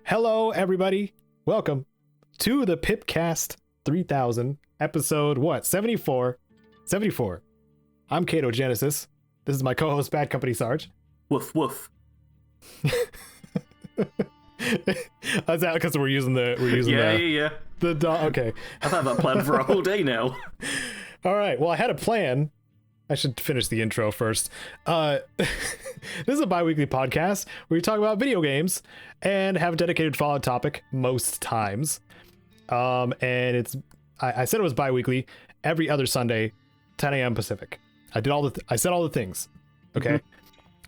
Hello, everybody. Welcome to the PIPCAST 3000 episode, 74? 74. I'm Caedo Genesis. This is my co-host, BADCompanySarge. Woof, woof. Is that because we're using the okay. I've had that plan for a whole day now. All right. Well, I had a plan. I should finish the intro first. This is a bi-weekly podcast where we talk about video games and have a dedicated Fallout topic most times. And it's I said it was bi-weekly, every other Sunday, 10 a.m. Pacific. I said all the things. Okay. Mm-hmm.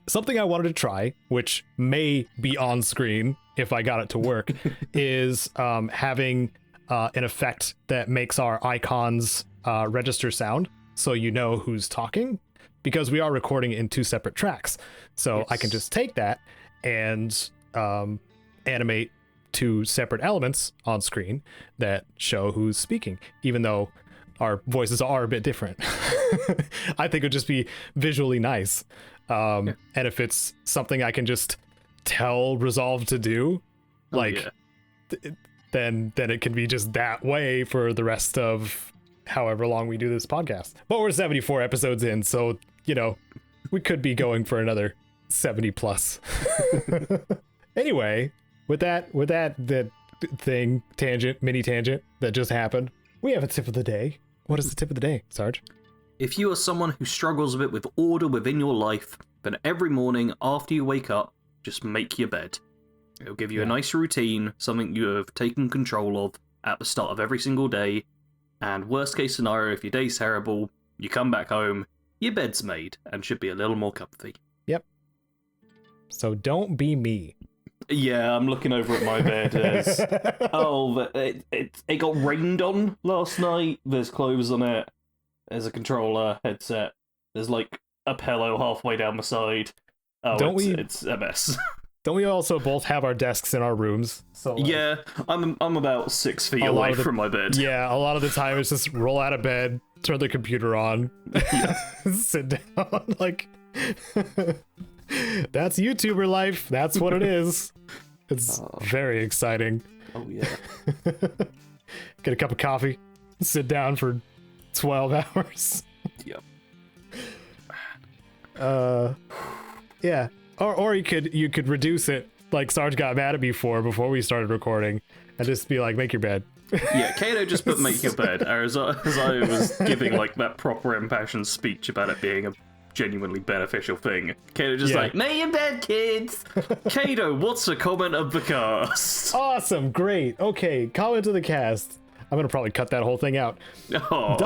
Something I wanted to try, which may be on screen if I got it to work, is having an effect that makes our icons register sound, so you know who's talking, because we are recording in two separate tracks. So yes. I can just take that and animate two separate elements on screen that show who's speaking, even though our voices are a bit different. I think it would just be visually nice. And if it's something I can just tell Resolve to do, then it can be just that way for the rest of however long we do this podcast. But we're 74 episodes in, so we could be going for another 70 plus. Anyway, with that mini tangent that just happened, we have a tip of the day. What is the tip of the day, Sarge? If you are someone who struggles a bit with order within your life, then every morning after you wake up, just make your bed. It'll give you a nice routine, something you have taken control of at the start of every single day. And worst case scenario, if your day's terrible, you come back home, your bed's made, and should be a little more comfy. Yep. So don't be me. Yeah, I'm looking over at my bed as, it got rained on last night, there's clothes on it, there's a controller, headset, there's like a pillow halfway down the side. It's a mess. Don't we also both have our desks in our rooms? So yeah, I'm about 6 feet away from my bed. Yeah, a lot of the time it's just roll out of bed, turn the computer on, sit down, that's YouTuber life. That's what it is. It's very exciting. Oh yeah. Get a cup of coffee, sit down for 12 hours. Yep. Yeah. Or you could reduce it like Sarge got mad at me before we started recording, and just be like, make your bed. Yeah, Caedo just put make your bed, as I was giving that proper impassioned speech about it being a genuinely beneficial thing. Caedo just make your bed, kids! Caedo, what's the comment of the cast? Awesome, great. Okay, comment of the cast. I'm gonna probably cut that whole thing out. Oh.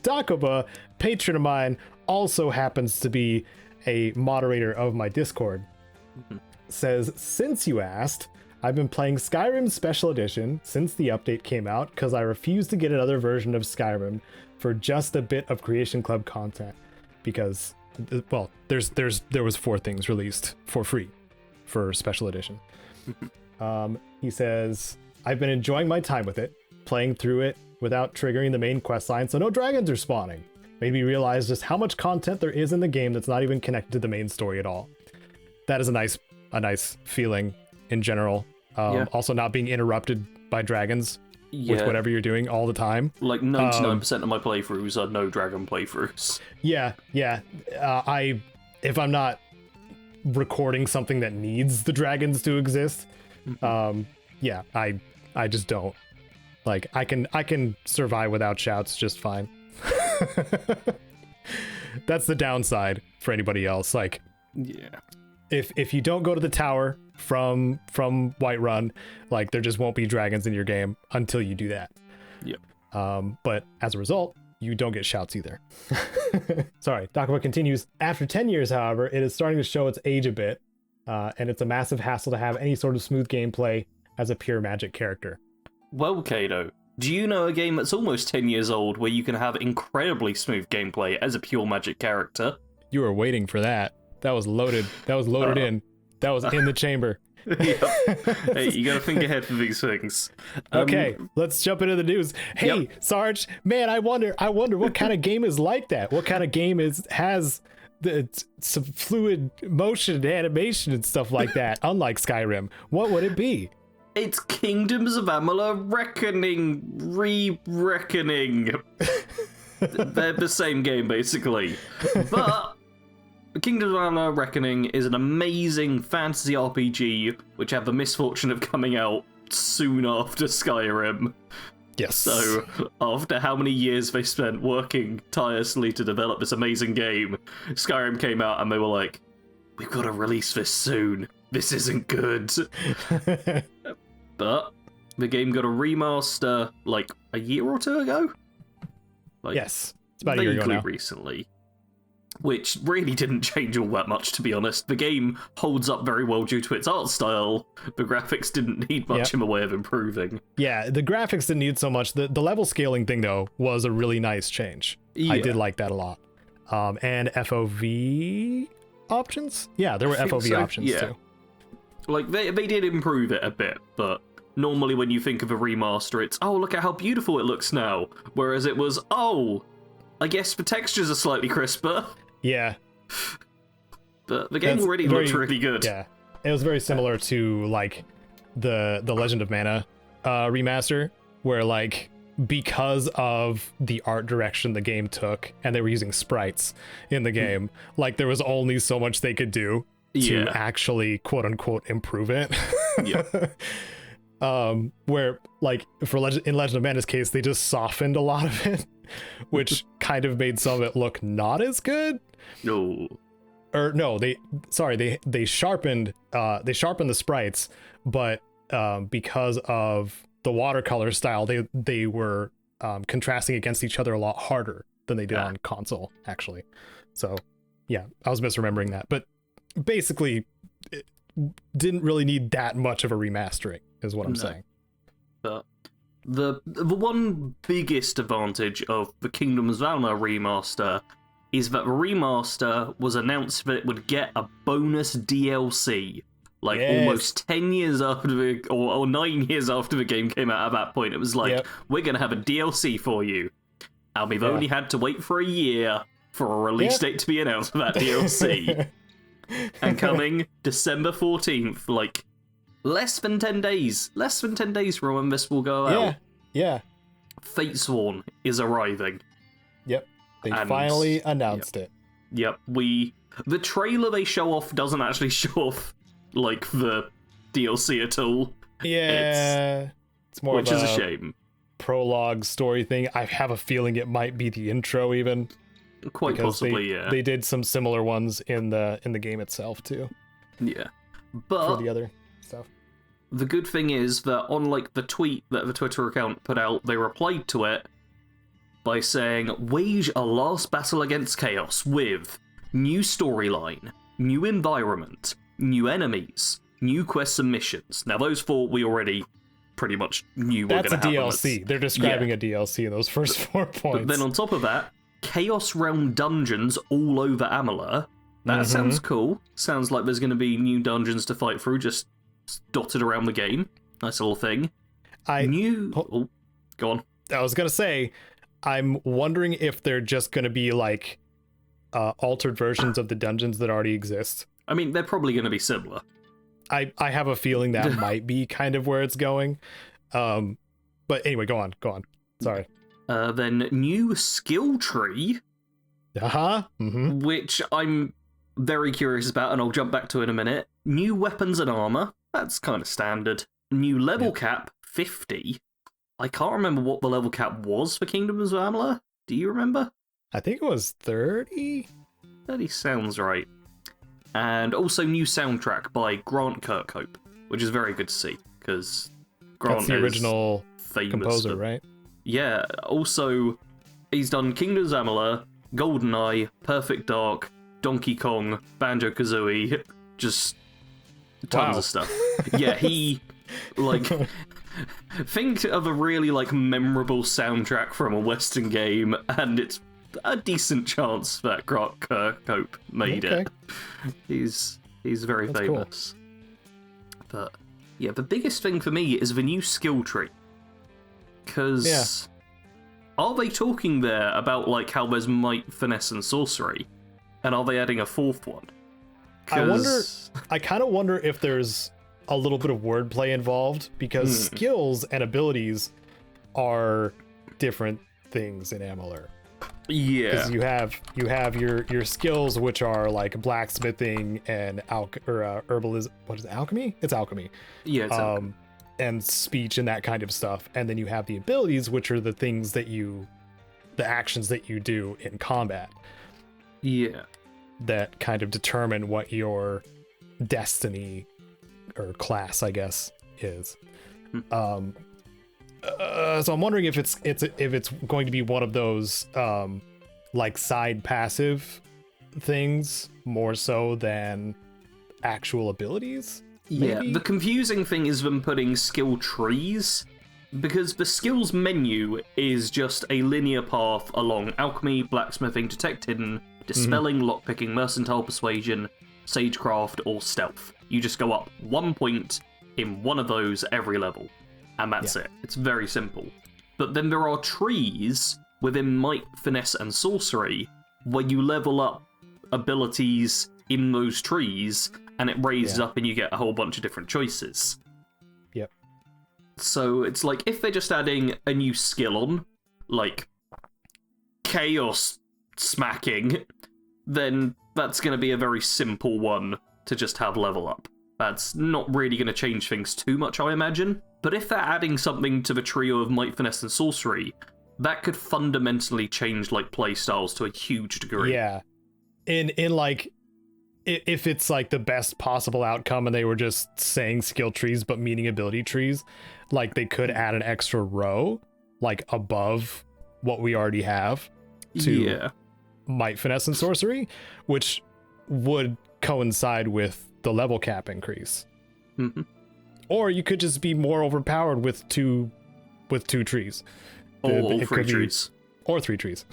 Dakoba, patron of mine, also happens to be a moderator of my Discord. Says, since you asked, I've been playing Skyrim Special Edition since the update came out because I refused to get another version of Skyrim for just a bit of Creation Club content, because there was 4 things released for free for Special Edition. He says, I've been enjoying my time with it, playing through it without triggering the main quest line, so no dragons are spawning. Made me realize just how much content there is in the game that's not even connected to the main story at all. That is a nice feeling in general. Also not being interrupted by dragons with whatever you're doing all the time. 99% of my playthroughs are no dragon playthroughs. Yeah. If I'm not recording something that needs the dragons to exist, I just don't. I can survive without shouts just fine. That's the downside for anybody else. If you don't go to the tower from Whiterun, there just won't be dragons in your game until you do that. Yep. But as a result, you don't get shouts either. Sorry, Dakoba continues. After 10 years, however, it is starting to show its age a bit, and it's a massive hassle to have any sort of smooth gameplay as a pure magic character. Well, Caedo, do you know a game that's almost 10 years old where you can have incredibly smooth gameplay as a pure magic character? You were waiting for that. That was loaded. That was loaded in. That was in the chamber. Hey, you gotta think ahead for these things. Okay, let's jump into the news. Hey, Sarge, man, I wonder what kind of game is like that. What kind of game has some fluid motion and animation and stuff like that, unlike Skyrim, what would it be? It's Kingdoms of Amalur Reckoning, re-reckoning. They're the same game, basically. But Kingdoms of Amalur Reckoning is an amazing fantasy RPG, which had the misfortune of coming out soon after Skyrim. Yes. So, after how many years they spent working tirelessly to develop this amazing game, Skyrim came out and they were like, we've got to release this soon. This isn't good. But the game got a remaster like a year or two ago? Like, yes, it's about a year ago now. Recently. Which really didn't change all that much, to be honest. The game holds up very well due to its art style. The graphics didn't need much in the way of improving. Yeah, the graphics didn't need so much. The level scaling thing, though, was a really nice change. Yeah. I did like that a lot. And FOV options? Yeah, there were FOV options, too. Like, they did improve it a bit, but normally when you think of a remaster, it's, oh, look at how beautiful it looks now. Whereas it was, oh, I guess the textures are slightly crisper. Yeah. But the game already looks really good. Yeah. It was very similar to, like, the Legend of Mana remaster, where, like, because of the art direction the game took, and they were using sprites in the game, like, there was only so much they could do to actually, quote-unquote, improve it. Where, like, in Legend of Mana's case, they just softened a lot of it, which kind of made some of it look not as good. No. Or no, they sharpened the sprites, but because of the watercolor style, they were contrasting against each other a lot harder than they did on console, actually. So yeah, I was misremembering that, but basically it didn't really need that much of a remastering, is what I'm saying. But the one biggest advantage of the Kingdoms of Amalur remaster is that the remaster was announced that it would get a bonus DLC. Like, almost 10 years after or 9 years after the game came out at that point, it was like, we're going to have a DLC for you. And we've only had to wait for a year for a release date to be announced for that DLC. And coming December 14th, like, less than 10 days from when this will go out. Yeah. Fatesworn is arriving. Yep. They finally announced it. Yep. The trailer they show off doesn't actually show off, like, the DLC at all. Yeah. It's more which is a shame. Prologue story thing. I have a feeling it might be the intro even. Quite possibly, They did some similar ones in the game itself too. Yeah. But for the other stuff. The good thing is that on, like, the tweet that the Twitter account put out, they replied to it by saying, wage a last battle against chaos with new storyline, new environment, new enemies, new quests and missions. Now, those four we already pretty much knew were going to happen. That's a DLC. They're describing a DLC in those first 4 points. But then on top of that, Chaos Realm dungeons all over Amalur. That sounds cool. Sounds like there's going to be new dungeons to fight through, just dotted around the game. Nice little thing. Go on. I was going to say, I'm wondering if they're just going to be, like, altered versions of the dungeons that already exist. I mean, they're probably going to be similar. I have a feeling that might be kind of where it's going. But anyway, go on. Sorry. Then new skill tree. Which I'm very curious about, and I'll jump back to in a minute. New weapons and armor. That's kind of standard. New level cap, 50. I can't remember what the level cap was for Kingdoms of Amalur. Do you remember? I think it was 30? 30 sounds right. And also new soundtrack by Grant Kirkhope, which is very good to see, because Grant is the original composer, right? Yeah, also, he's done Kingdoms of Amalur, GoldenEye, Perfect Dark, Donkey Kong, Banjo-Kazooie, just tons of stuff. Yeah, he, like, think of a really, like, memorable soundtrack from a Western game, and it's a decent chance that Grant Kirkhope made it. He's very famous. Cool. But, yeah, the biggest thing for me is the new skill tree. Because are they talking there about, like, how there's might, finesse, and sorcery? And are they adding a fourth one? I kind of wonder if there's a little bit of wordplay involved, because skills and abilities are different things in Amalur. Yeah. Because you have your skills, which are like blacksmithing and herbalism. What is it, alchemy? It's alchemy. Yeah, it's alchemy. And speech and that kind of stuff. And then you have the abilities, which are the things that the actions that you do in combat. Yeah. That kind of determine what your destiny or class, I guess, is. So I'm wondering if it's going to be one of those like side passive things more so than actual abilities. Yeah, maybe? The confusing thing is them putting skill trees, because the skills menu is just a linear path along alchemy, blacksmithing, detect hidden, dispelling, lockpicking, mercantile persuasion, sagecraft, or stealth. You just go up 1 point in one of those every level, and that's it. It's very simple. But then there are trees within might, finesse, and sorcery where you level up abilities in those trees, and it raises up and you get a whole bunch of different choices. Yep. So it's like, if they're just adding a new skill on, like chaos smacking, then that's going to be a very simple one to just have level up. That's not really going to change things too much, I imagine. But if they're adding something to the trio of might, finesse, and sorcery, that could fundamentally change like playstyles to a huge degree. Yeah. In like, if it's like the best possible outcome and they were just saying skill trees but meaning ability trees, like they could add an extra row like above what we already have to might, finesse, and sorcery, which would coincide with the level cap increase. Or you could just be more overpowered with two trees. Or three trees. Or 3 trees.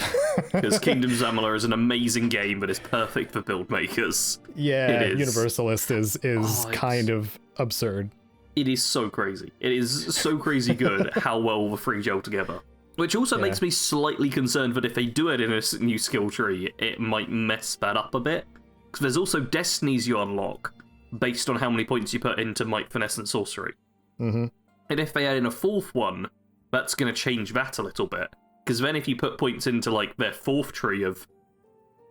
Because Kingdoms of Amalur is an amazing game that is perfect for build makers. Yeah, it is. Universalist is kind of absurd. It is so crazy. It is so crazy good how well the three gel together. Which also makes me slightly concerned that if they do it in a new skill tree, it might mess that up a bit. Because there's also destinies you unlock based on how many points you put into might, finesse, and sorcery. And if they add in a fourth one, that's going to change that a little bit. Because then if you put points into like their fourth tree of...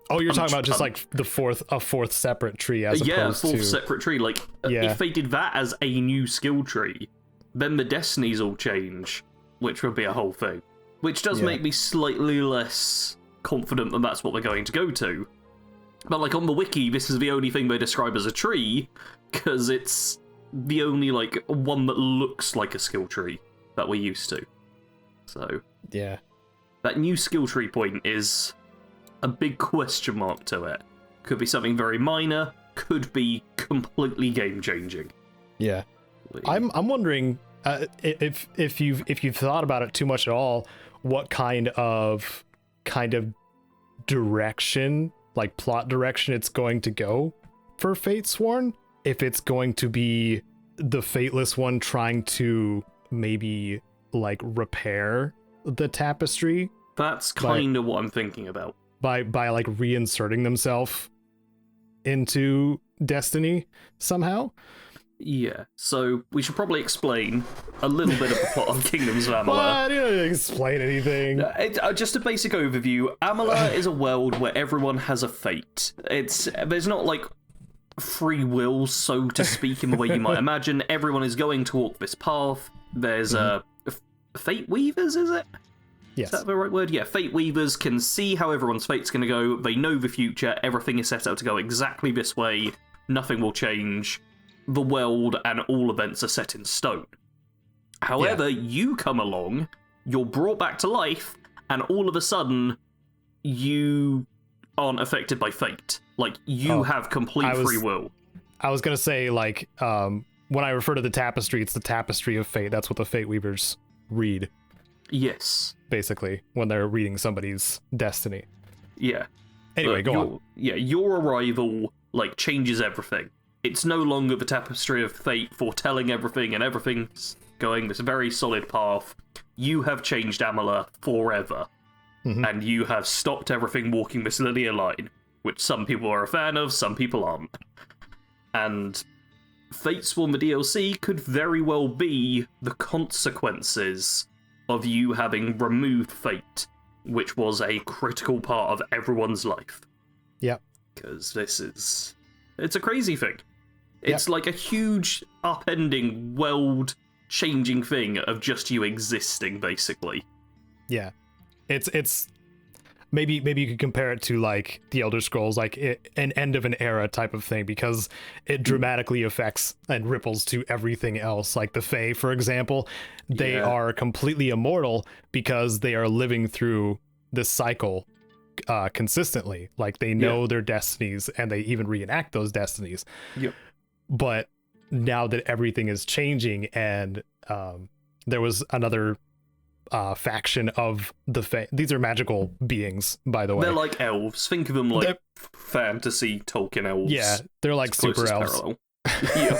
Oh, you're talking about just like a fourth separate tree as opposed to... Yeah, a fourth separate tree. Like, if they did that as a new skill tree, then the destinies all change, which would be a whole thing. Which does make me slightly less confident that that's what they're going to go to. But like on the wiki, this is the only thing they describe as a tree, because it's the only like one that looks like a skill tree that we're used to. So... Yeah. That new skill tree point is a big question mark to it. Could be something very minor, could be completely game-changing. Yeah. I'm wondering if you've thought about it too much at all, what kind of direction, like plot direction, it's going to go for Fatesworn. If it's going to be the Fateless one trying to maybe like repair the tapestry. That's kind of what I'm thinking about. By like reinserting themselves into Destiny somehow. Yeah, so we should probably explain a little bit of the plot of Kingdoms of Amalur. Well, I didn't explain anything. Just a basic overview. Amalur is a world where everyone has a fate. There's not like free will, so to speak, in the way you might imagine. Everyone is going to walk this path. There's Fate Weavers, is it? Yes. Is that the right word? Yeah, Fate Weavers can see how everyone's fate's going to go. They know the future. Everything is set out to go exactly this way. Nothing will change. The world and all events are set in stone. However, you come along, you're brought back to life, and all of a sudden, you aren't affected by fate. Like, you have complete free will. I was going to say, like, when I refer to the tapestry, it's the tapestry of fate. That's what the Fate Weavers read. Yes. Basically, when they're reading somebody's destiny. Yeah. Anyway, go on. Yeah, your arrival, like, changes everything. It's no longer the tapestry of fate foretelling everything, and everything's going this very solid path. You have changed Amalur forever. And you have stopped everything walking this linear line. which some people are a fan of, some people aren't. And Fatesworn, the DLC, could very well be the consequences of you having removed Fate, which was a critical part of everyone's life. Yep. Because it's a crazy thing. It's like a huge, upending, world-changing thing of just you existing, basically. Yeah. It's maybe you could compare it to like the Elder Scrolls, like an end of an era type of thing, because it dramatically affects and ripples to everything else. Like the Fae, for example, they are completely immortal because they are living through this cycle consistently. Like they know their destinies and they even reenact those destinies. Yep. But now that everything is changing, and there was another faction of the these are magical beings, by the way. They're like elves. Think of them like fantasy Tolkien elves. Yeah, they're like super elves. Yeah.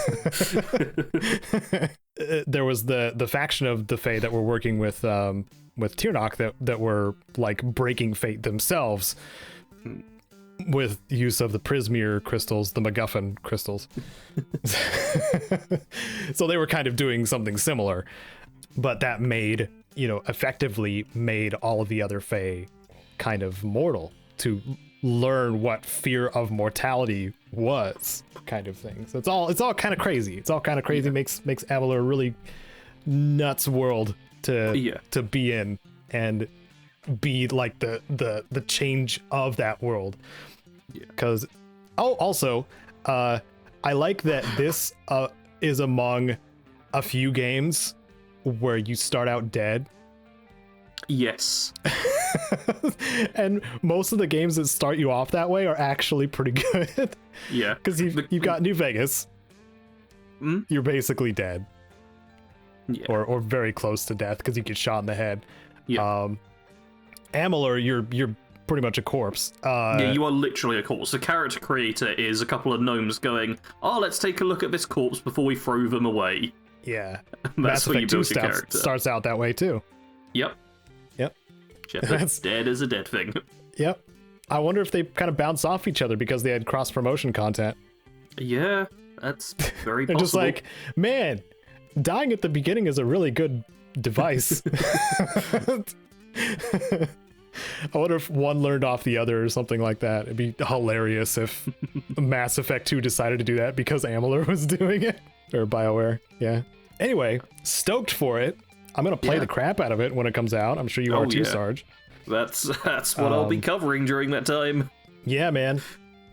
There was the faction of the Fae that were working with Tirnoch that were like breaking fate themselves with use of the Prismeer crystals, the MacGuffin crystals. So they were kind of doing something similar, but that made, effectively made all of the other Fae kind of mortal, to learn what fear of mortality was, kind of thing. So it's all kind of crazy. It's all kind of crazy. Makes Amalur a really nuts world to be in, and be like the change of that world. Because also I like that this is among a few games where you start out dead. Yes. And most of the games that start you off that way are actually pretty good. Yeah. Because you've got New Vegas. You're basically dead. Yeah. Or very close to death because you get shot in the head. Yeah. Amalur, you're pretty much a corpse. Yeah, you are literally a corpse. The character creator is a couple of gnomes going, let's take a look at this corpse before we throw them away. Yeah. That's where you build your character. Starts out that way too. Yep. That's dead as a dead thing. Yep. I wonder if they kind of bounce off each other because they had cross-promotion content. Yeah, that's very possible. Just like, man, dying at the beginning is a really good device. I wonder if one learned off the other or something like that. It'd be hilarious if Mass Effect 2 decided to do that because Amalur was doing it. Or BioWare, yeah. Anyway, stoked for it. I'm going to play the crap out of it when it comes out. I'm sure you are too, Sarge. That's what I'll be covering during that time. Yeah, man.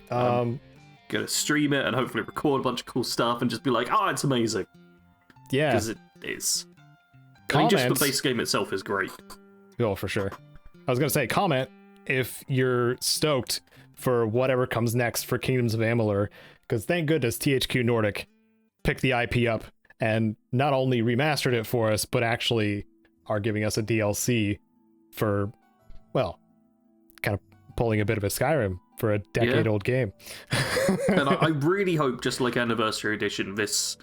Gonna stream it and hopefully record a bunch of cool stuff and just be like, it's amazing. Yeah. Because it is. I mean, just the base game itself is great. Oh, for sure. I was going to say, comment if you're stoked for whatever comes next for Kingdoms of Amalur, because thank goodness THQ Nordic picked the IP up and not only remastered it for us, but actually are giving us a DLC for, well, kind of pulling a bit of a Skyrim for a decade-old game. And I really hope, just like Anniversary Edition, this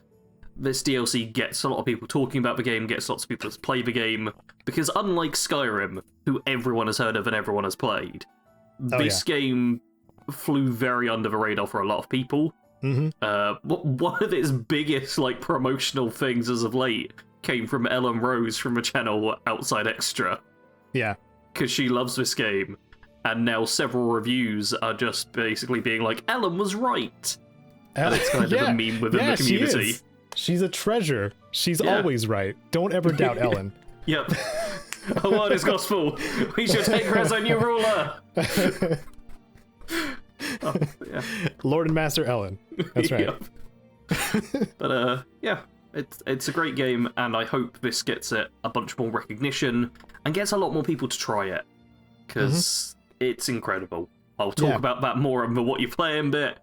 DLC gets a lot of people talking about the game, gets lots of people to play the game, because unlike Skyrim, who everyone has heard of and everyone has played, this game flew very under the radar for a lot of people. One of its biggest promotional things as of late came from Ellen Rose from the channel Outside Extra. Yeah. Because she loves this game, and now several reviews are just basically being like, Ellen was right. And it's kind of a meme within the community. She's a treasure. She's always right. Don't ever doubt Ellen. Yep. Her word is gospel. We should take her as our new ruler. Lord and Master Ellen. That's right. But it's a great game, and I hope this gets it a bunch more recognition and gets a lot more people to try it, because it's incredible. I'll talk about that more in the what you playing bit,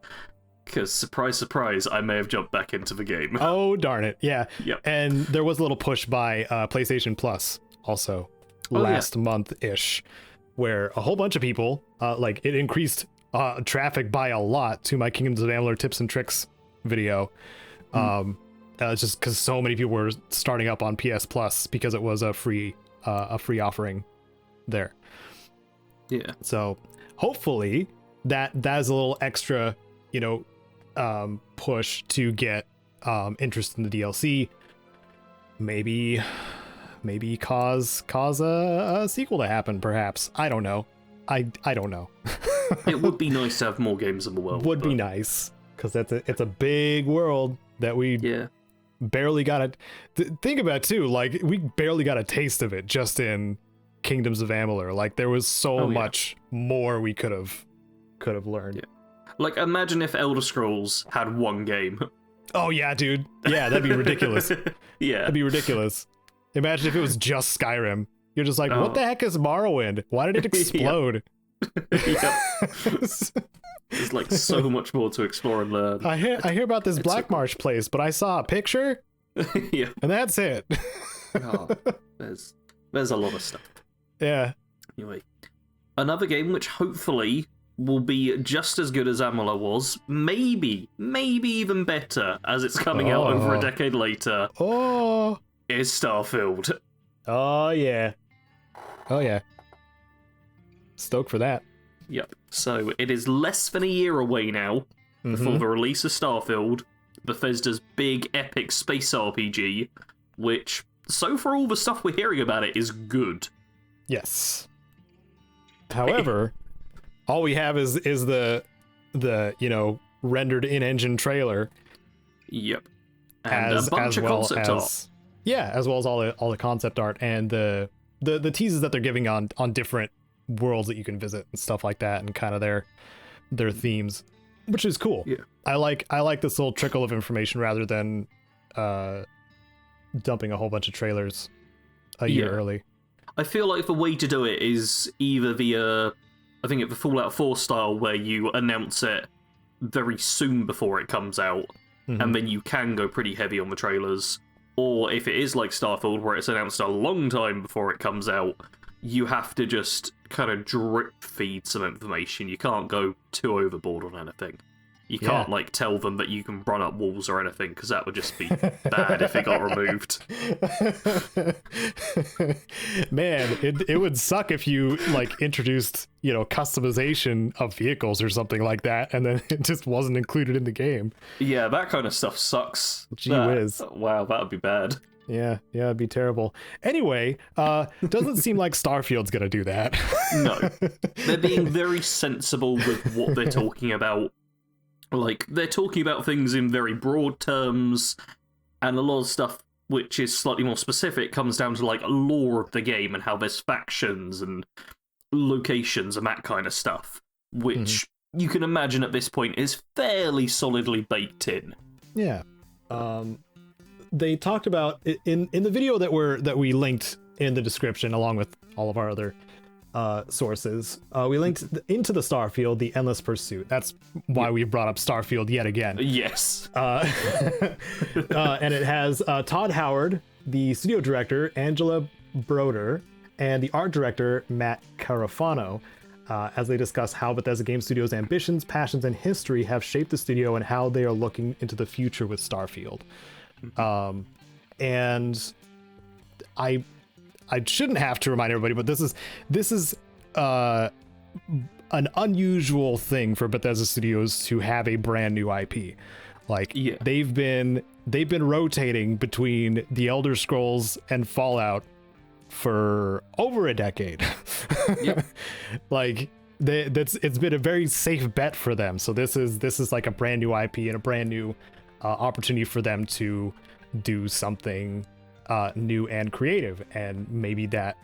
because surprise, surprise, I may have jumped back into the game. Oh, darn it. Yeah. Yep. And there was a little push by PlayStation Plus also last month-ish, where a whole bunch of people, it increased traffic by a lot to my Kingdoms of Amalur tips and tricks video. It's just because so many people were starting up on PS Plus because it was a free offering there. Yeah. So hopefully that is a little extra, push to get interest in the DLC. Maybe cause a sequel to happen, perhaps. I don't know. I don't know. It would be nice to have more games in the world. Would be nice, because it's a big world that we barely got think about too. Like, we barely got a taste of it just in Kingdoms of Amalur. Like, there was so much more we could have learned. Yeah. Like, imagine if Elder Scrolls had one game. Oh yeah, dude. Yeah, that'd be ridiculous. Yeah, that'd be ridiculous. Imagine if it was just Skyrim. You're just like, what the heck is Morrowind? Why did it explode? There's like so much more to explore and learn. I hear about this Black Marsh place, but I saw a picture. Yeah, and that's it. There's a lot of stuff. Yeah. Anyway, another game which hopefully will be just as good as Amalur was, maybe even better, as it's coming out over a decade later. Is Starfield. Oh yeah. Stoked for that. Yep. So it is less than a year away now before the release of Starfield, Bethesda's big epic space RPG, which, so far all the stuff we're hearing about it is good. Yes. However, all we have is the rendered in-engine trailer. Yep. And a bunch of concept art. Yeah, as well as all the concept art and the teases that they're giving on different worlds that you can visit and stuff like that, and kind of their themes, which is cool. Yeah. I like this little trickle of information rather than dumping a whole bunch of trailers a year early. I feel like the way to do it is either the Fallout 4 style, where you announce it very soon before it comes out, and then you can go pretty heavy on the trailers. Or if it is like Starfield, where it's announced a long time before it comes out, you have to just kind of drip feed some information. You can't go too overboard on anything. You can't, tell them that you can run up walls or anything, because that would just be bad if it got removed. Man, it would suck if you, introduced, customization of vehicles or something like that, and then it just wasn't included in the game. Yeah, that kind of stuff sucks. Gee whiz. Wow, that would be bad. Yeah, it'd be terrible. Anyway, it doesn't seem like Starfield's gonna do that. No. They're being very sensible with what they're talking about. Like, they're talking about things in very broad terms, and a lot of stuff which is slightly more specific comes down to, lore of the game and how there's factions and locations and that kind of stuff, which you can imagine at this point is fairly solidly baked in. Yeah. They talked about, in the video that we linked in the description, along with all of our other sources, we linked into the Starfield, the Endless Pursuit. That's why we brought up Starfield yet again. Yes. And it has Todd Howard, the studio director, Angela Broder, and the art director, Matt Carafano, as they discuss how Bethesda Game Studios' ambitions, passions, and history have shaped the studio and how they are looking into the future with Starfield. And I shouldn't have to remind everybody, but this is an unusual thing for Bethesda Studios to have a brand new IP. They've been rotating between the Elder Scrolls and Fallout for over a decade. Yep. It's been a very safe bet for them. So this is like a brand new IP and a brand new opportunity for them to do something new and creative, and maybe that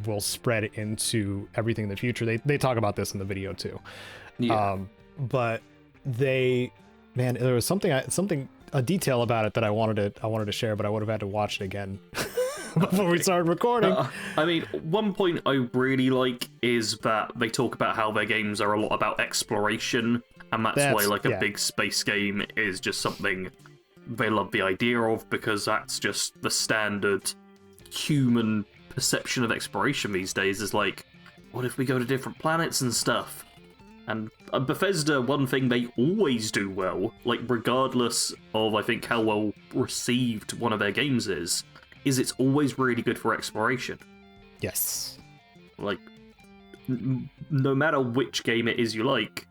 will spread into everything in the future. They talk about this in the video too. But there was a detail about it that I wanted to share, but I would have had to watch it again before we started recording. One point I really like is that they talk about how their games are a lot about exploration, and that's why a big space game is just something they love the idea of, because that's just the standard human perception of exploration these days, is what if we go to different planets and stuff? And Bethesda, one thing they always do well, regardless of, I think, how well received one of their games is it's always really good for exploration. Yes. No matter which game it is you like,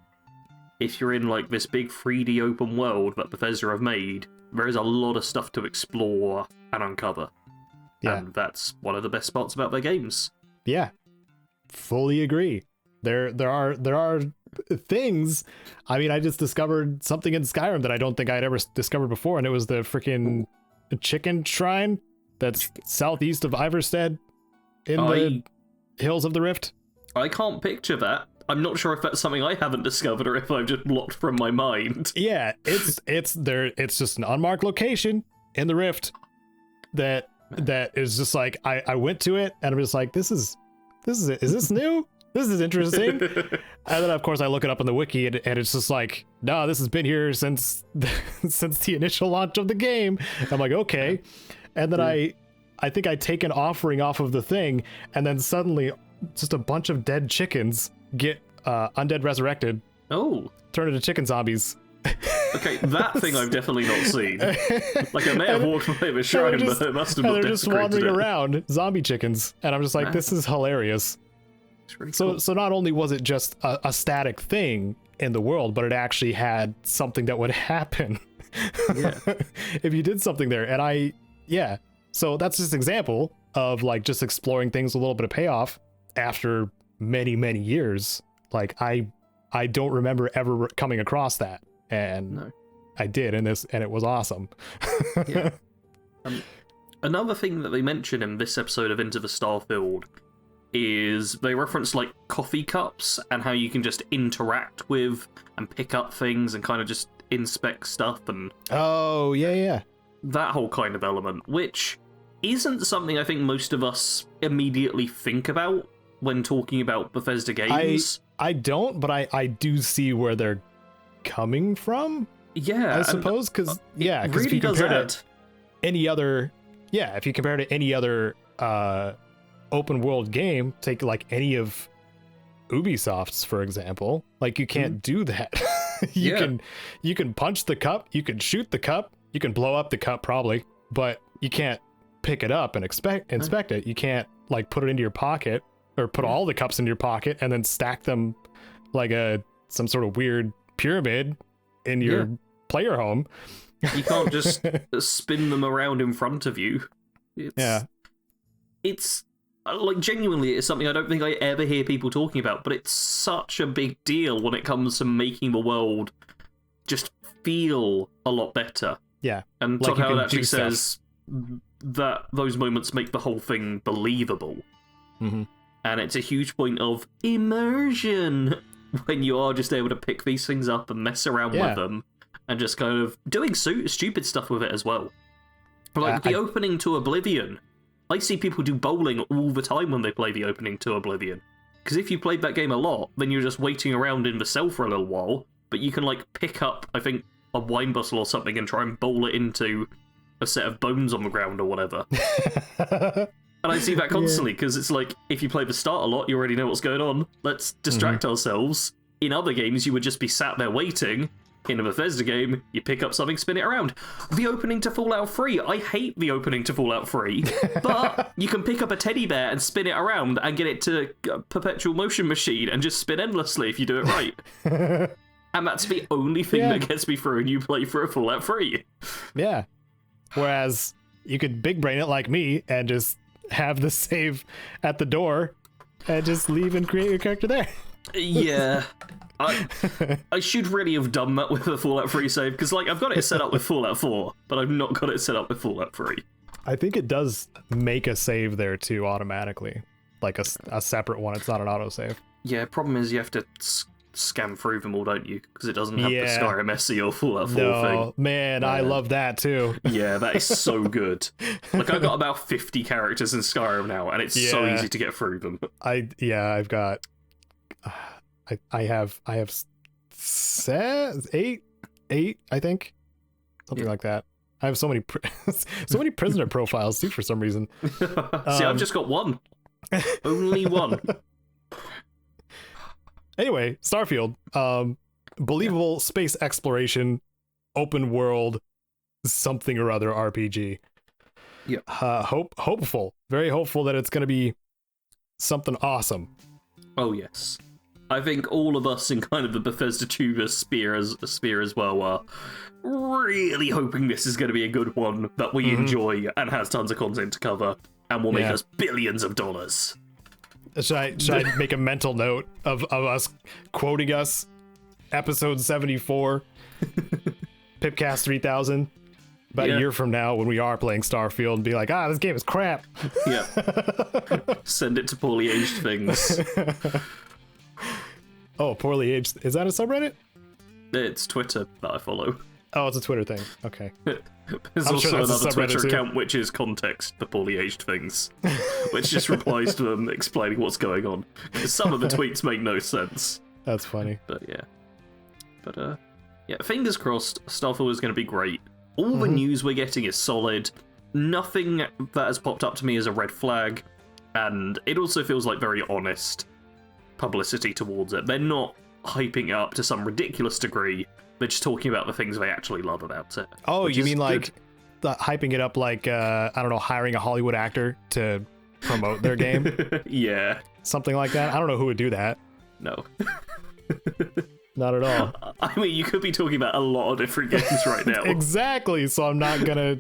if you're in like this big 3D open world that Bethesda have made, there is a lot of stuff to explore and uncover. Yeah. And that's one of the best parts about their games. Yeah, fully agree. There are things. I mean, I just discovered something in Skyrim that I don't think I'd ever discovered before, and it was the freaking chicken shrine that's southeast of Iverstead in the Hills of the Rift. I can't picture that. I'm not sure if that's something I haven't discovered or if I've just blocked from my mind. Yeah, it's there. It's just an unmarked location in the Rift that is just like I went to it and I'm just like, this is it. Is this new? This is interesting. And then of course I look it up on the wiki and it's just like, no, this has been here since the initial launch of the game. I'm like, okay. And then I think I take an offering off of the thing, and then suddenly just a bunch of dead chickens get undead resurrected. Oh. Turn into chicken zombies. Okay, that thing I've definitely not seen. Like, I may have walked by the shrine, but it must have not desecrated it. They're just wandering around, zombie chickens. And I'm just like, this is hilarious. Really cool. So not only was it just a static thing in the world, but it actually had something that would happen if you did something there. And so that's just an example of like just exploring things, a little bit of payoff after many, many years. Like I don't remember ever coming across that, and I did in this, and it was awesome. Yeah. Another thing that they mention in this episode of Into the Starfield is they reference like coffee cups and how you can just interact with and pick up things and kind of just inspect stuff and that whole kind of element, which isn't something I think most of us immediately think about when talking about Bethesda games. I don't, but I do see where they're coming from. Yeah, I suppose because really if you compare to any other if you compare to any other open world game, take like any of Ubisoft's, for example, like you can't do that. You can punch the cup, you can shoot the cup, you can blow up the cup probably, but you can't pick it up and inspect it. You can't like put it into your pocket or put all the cups in your pocket and then stack them like some sort of weird pyramid in your player home. You can't just spin them around in front of you. It's like, genuinely, it's something I don't think I ever hear people talking about, but it's such a big deal when it comes to making the world just feel a lot better. Yeah. And like Todd Howard actually says that those moments make the whole thing believable. Mm-hmm. And it's a huge point of immersion when you are just able to pick these things up and mess around with them and just kind of doing stupid stuff with it as well. Like the opening to Oblivion. I see people do bowling all the time when they play the opening to Oblivion. Because if you played that game a lot, then you're just waiting around in the cell for a little while, but you can like pick up, I think, a wine bottle or something and try and bowl it into a set of bones on the ground or whatever. And I see that constantly, because it's like, if you play the start a lot, you already know what's going on. Let's distract ourselves. In other games, you would just be sat there waiting. In a Bethesda game, you pick up something, spin it around. The opening to Fallout 3, I hate the opening to Fallout 3, but you can pick up a teddy bear and spin it around and get it to a perpetual motion machine and just spin endlessly if you do it right. And that's the only thing that gets me through a new playthrough of Fallout 3. Yeah. Whereas you could big brain it like me and just have the save at the door and just leave and create your character there. Yeah. I should really have done that with the Fallout 3 save, because like I've got it set up with Fallout 4, but I've not got it set up with Fallout 3. I think it does make a save there too automatically, like a separate one. It's not an autosave. Yeah, problem is you have to scan through them all, don't you? Because it doesn't have the Skyrim SE or Fallout 4 thing. Man, I love that too. Yeah, that is so good. Like I've got about 50 characters in Skyrim now, and it's so easy to get through them. I've got. I have eight, I think, something like that. I have so many prisoner profiles too for some reason. See, I've just got one, only one. Anyway, Starfield, believable space exploration, open world, something or other RPG. Yeah. Hopeful, very hopeful that it's going to be something awesome. Oh yes. I think all of us in kind of the Bethesda tuber sphere as well are really hoping this is going to be a good one that we enjoy and has tons of content to cover and will make us billions of dollars. Should I make a mental note of us quoting us? Episode 74, PIPCAST 3000, about a year from now when we are playing Starfield, and be like, this game is crap. Yeah. Send it to poorly aged things. Oh, poorly aged. Is that a subreddit? It's Twitter that I follow. Oh, it's a Twitter thing. Okay. There's also another Twitter account which is context for poorly aged things, which just replies to them explaining what's going on. Some of the tweets make no sense. That's funny. But fingers crossed, Starfield is going to be great. All the news we're getting is solid. Nothing that has popped up to me is a red flag, and it also feels like very honest publicity towards it. They're not hyping it up to some ridiculous degree. They're just talking about the things they actually love about it. Oh, you mean like hyping it up like, I don't know, hiring a Hollywood actor to promote their game? Yeah. Something like that? I don't know who would do that. No. Not at all. I mean, you could be talking about a lot of different games right now. Exactly, so I'm not gonna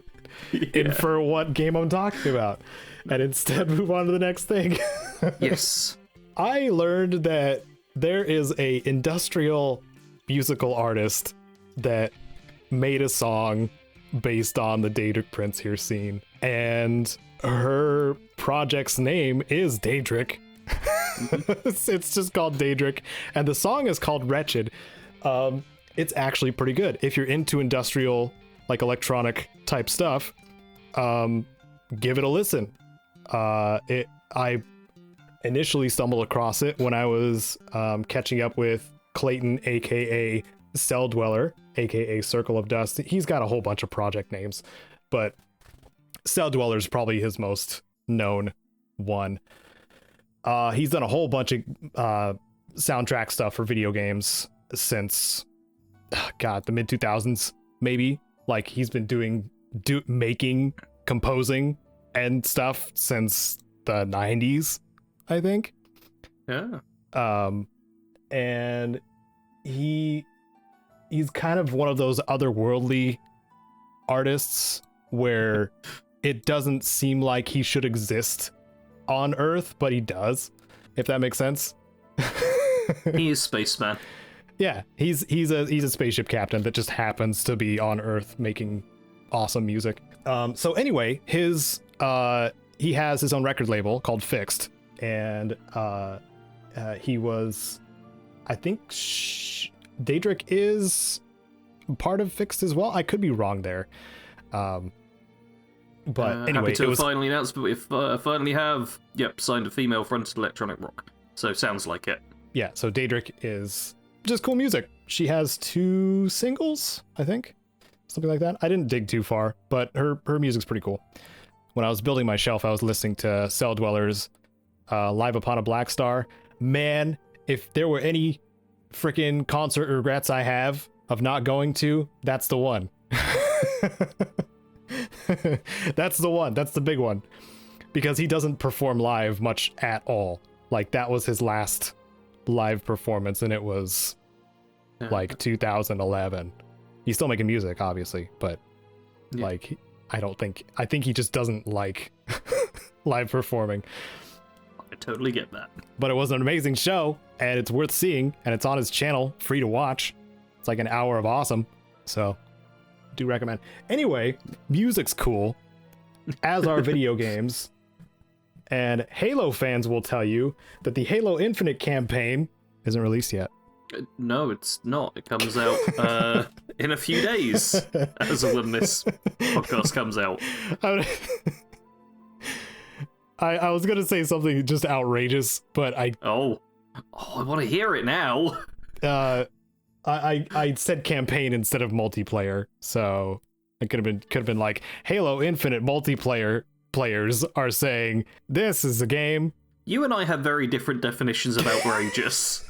infer what game I'm talking about, and instead move on to the next thing. Yes. I learned that there is a industrial musical artist that made a song based on the Daedric prince here scene, and her project's name is Daedric. It's just called Daedric, and the song is called Wretched. It's actually pretty good if you're into industrial, like electronic type stuff. Give it a listen. I initially stumbled across it when I was catching up with Clayton, aka Cell Dweller, aka Circle of Dust. He's got a whole bunch of project names, but Cell Dweller is probably his most known one. He's done a whole bunch of soundtrack stuff for video games since, the mid 2000s, maybe. Like, he's been making, composing, and stuff since the 90s, I think. Yeah. And he's kind of one of those otherworldly artists where it doesn't seem like he should exist on Earth, but he does, if that makes sense. He is Spaceman. Yeah, he's a spaceship captain that just happens to be on Earth making awesome music. So anyway, he has his own record label called Fixed, and he was, I think, Daedric is part of Fixed as well. I could be wrong there. But anyway, happy to finally announce, but we finally have, signed a female-fronted electronic rock. So sounds like it. Yeah, so Daedric is just cool music. She has 2 singles, I think. Something like that. I didn't dig too far, but her music's pretty cool. When I was building my shelf, I was listening to Cell Dweller's Live Upon a Black Star. Man, if there were any freaking concert regrets I have of not going to, that's the one. That's the one. That's the big one. Because he doesn't perform live much at all. Like, that was his last live performance, and it was like 2011. He's still making music, obviously, but like, I think he just doesn't like live performing. I totally get that. But it was an amazing show, and it's worth seeing, and it's on his channel, free to watch. It's like an hour of awesome, so do recommend. Anyway, music's cool, as are video games. And Halo fans will tell you that the Halo Infinite campaign isn't released yet. No, it's not. It comes out in a few days, as of when this podcast comes out. I was going to say something just outrageous, but I want to hear it now. I said campaign instead of multiplayer, so it could have been like Halo Infinite multiplayer players are saying this is a game. You and I have very different definitions of outrageous.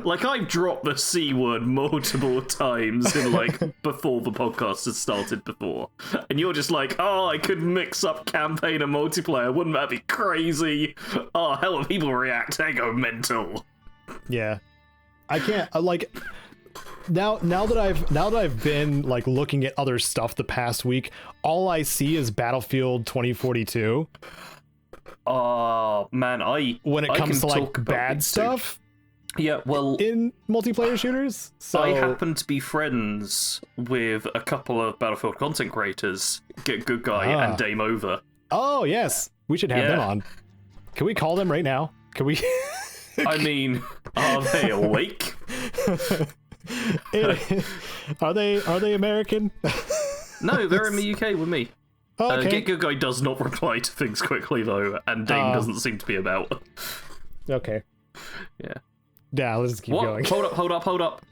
Like, I've dropped the C word multiple times in, like, before the podcast has started before. And you're just like, I could mix up campaign and multiplayer. Wouldn't that be crazy? Oh, hell, when people react, they go mental. Yeah, I can't like now that I've been like looking at other stuff the past week, all I see is Battlefield 2042. Oh man, when it comes to like bad stuff. Yeah, well, in multiplayer shooters. So I happen to be friends with a couple of Battlefield content creators, Get Good Guy and Dame Over. Oh yes, we should have them on. Can we call them right now? Can we? I mean, are they awake? Are they American? No, they're in the UK with me. Okay. Get Good Guy does not reply to things quickly though, and Dame doesn't seem to be about. Okay. Yeah. Yeah, let's just keep going. Hold up.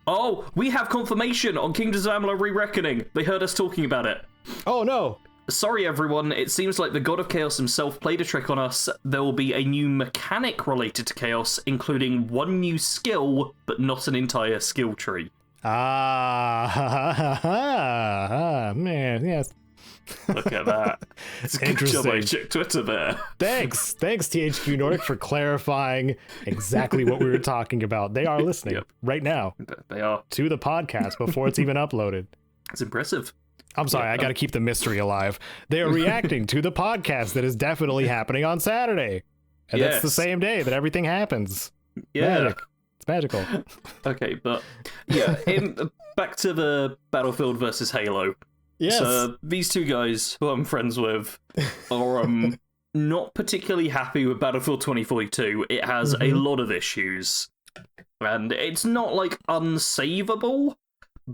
Oh, we have confirmation on Kingdoms of Amalur Re-Reckoning. They heard us talking about it. Oh no. Sorry everyone, it seems like the God of Chaos himself played a trick on us. There will be a new mechanic related to Chaos, including one new skill, but not an entire skill tree. Man, yes. Look at that. It's a good job I checked Twitter there. Thanks THQ Nordic for clarifying exactly what we were talking about. They are listening right now. They are. To the podcast before it's even uploaded. It's impressive. I'm sorry, I gotta keep the mystery alive. They are reacting to the podcast that is definitely happening on Saturday. And that's the same day that everything happens. Yeah. Magic. It's magical. Okay, but yeah, back to the Battlefield versus Halo. Yes. So these two guys who I'm friends with are not particularly happy with Battlefield 2042. It has a lot of issues. And it's not like unsavable,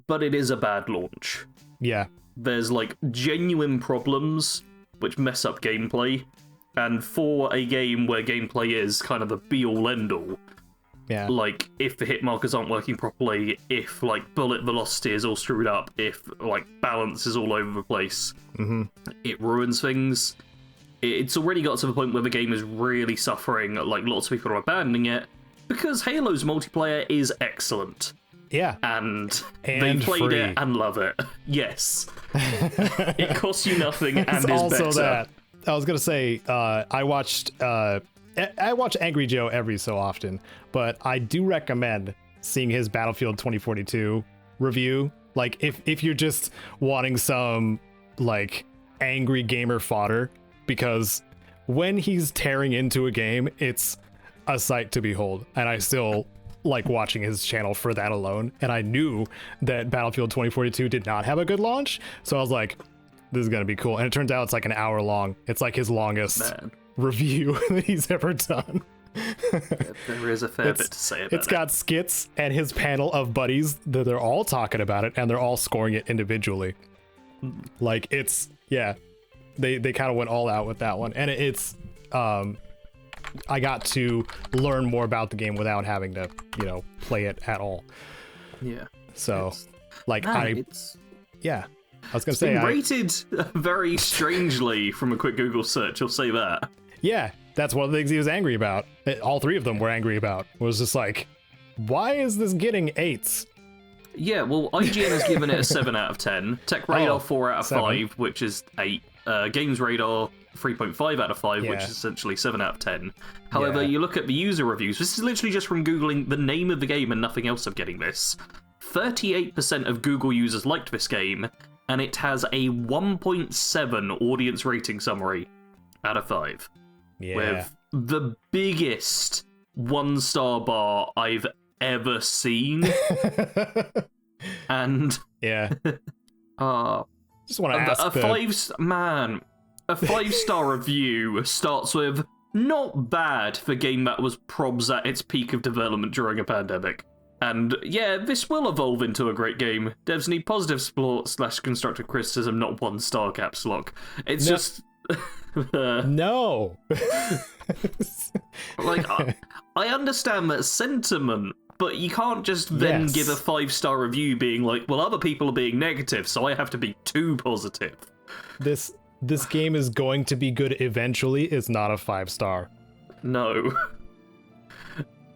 but it is a bad launch. Yeah. There's like genuine problems which mess up gameplay. And for a game where gameplay is kind of the be-all end-all, yeah. Like, if the hit markers aren't working properly, if, like, bullet velocity is all screwed up, if, like, balance is all over the place, it ruins things. It's already got to the point where the game is really suffering, like, lots of people are abandoning it, because Halo's multiplayer is excellent. Yeah. And they played free. it and love it. Yes. It costs you nothing and is also better. That. I was gonna say, I watch Angry Joe every so often, but I do recommend seeing his Battlefield 2042 review. Like, if you're just wanting some, like, angry gamer fodder, because when he's tearing into a game, it's a sight to behold. And I still like watching his channel for that alone. And I knew that Battlefield 2042 did not have a good launch, so I was like, this is gonna be cool. And it turns out it's like an hour long. It's like his longest review that he's ever done. There is a fair bit to say about it. It's got skits and his panel of buddies that they're all talking about it and they're all scoring it individually. Like, it's, yeah, they kind of went all out with that one. And it's I got to learn more about the game without having to, play it at all. Yeah. So, like, yeah. I was gonna say, rated very strangely from a quick Google search. I'll say that. Yeah, that's one of the things he was angry about. All three of them were angry about. Was just like, why is this getting 8s? Yeah, well, IGN has given it a 7 out of 10. Tech Radar 4 out of 5, which is 8. Games Radar 3.5 out of 5, which is essentially 7 out of 10. However, you look at the user reviews. This is literally just from Googling the name of the game and nothing else of getting this. 38% of Google users liked this game, and it has a 1.7 audience rating summary out of 5. Yeah. With the biggest 1-star bar I've ever seen. And yeah. Just want to ask a 5-star review starts with not bad for a game that was probs at its peak of development during a pandemic. And yeah, this will evolve into a great game. Devs need positive support / constructive criticism, not 1-star caps lock. It's just... No. Like, I understand that sentiment, but you can't just then give a 5-star review being like, well, other people are being negative, so I have to be too positive. This game is going to be good eventually is not a 5-star. No.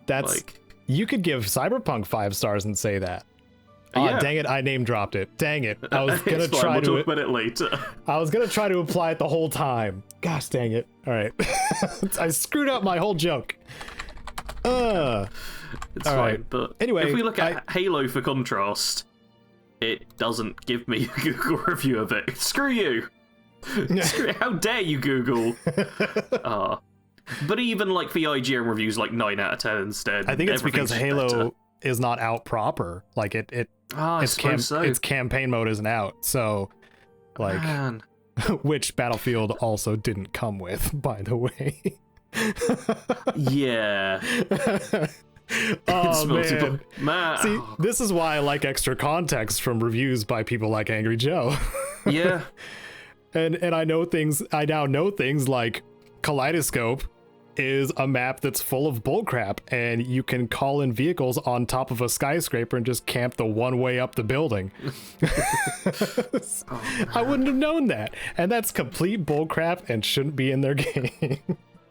That's... like... You could give Cyberpunk 5 stars and say that. Dang it, I name dropped it. Dang it. I was gonna try to talk about it later. I was gonna try to apply it the whole time. Gosh dang it. Alright. I screwed up my whole joke. It's all fine. right. But anyway, if we look at Halo for contrast, it doesn't give me a Google review of it. Screw you! How dare you, Google? But even like the IGN reviews, like 9 out of 10 instead. I think it's because Halo better. is not out proper. Like its campaign mode isn't out. So, like, Man. which Battlefield also didn't come with, by the way. Yeah. Oh man. See, Oh. this is why I like extra context from reviews by people like Angry Joe. Yeah. And I now know things like Kaleidoscope is a map that's full of bullcrap, and you can call in vehicles on top of a skyscraper and just camp the one way up the building. I wouldn't have known that, and that's complete bullcrap and shouldn't be in their game.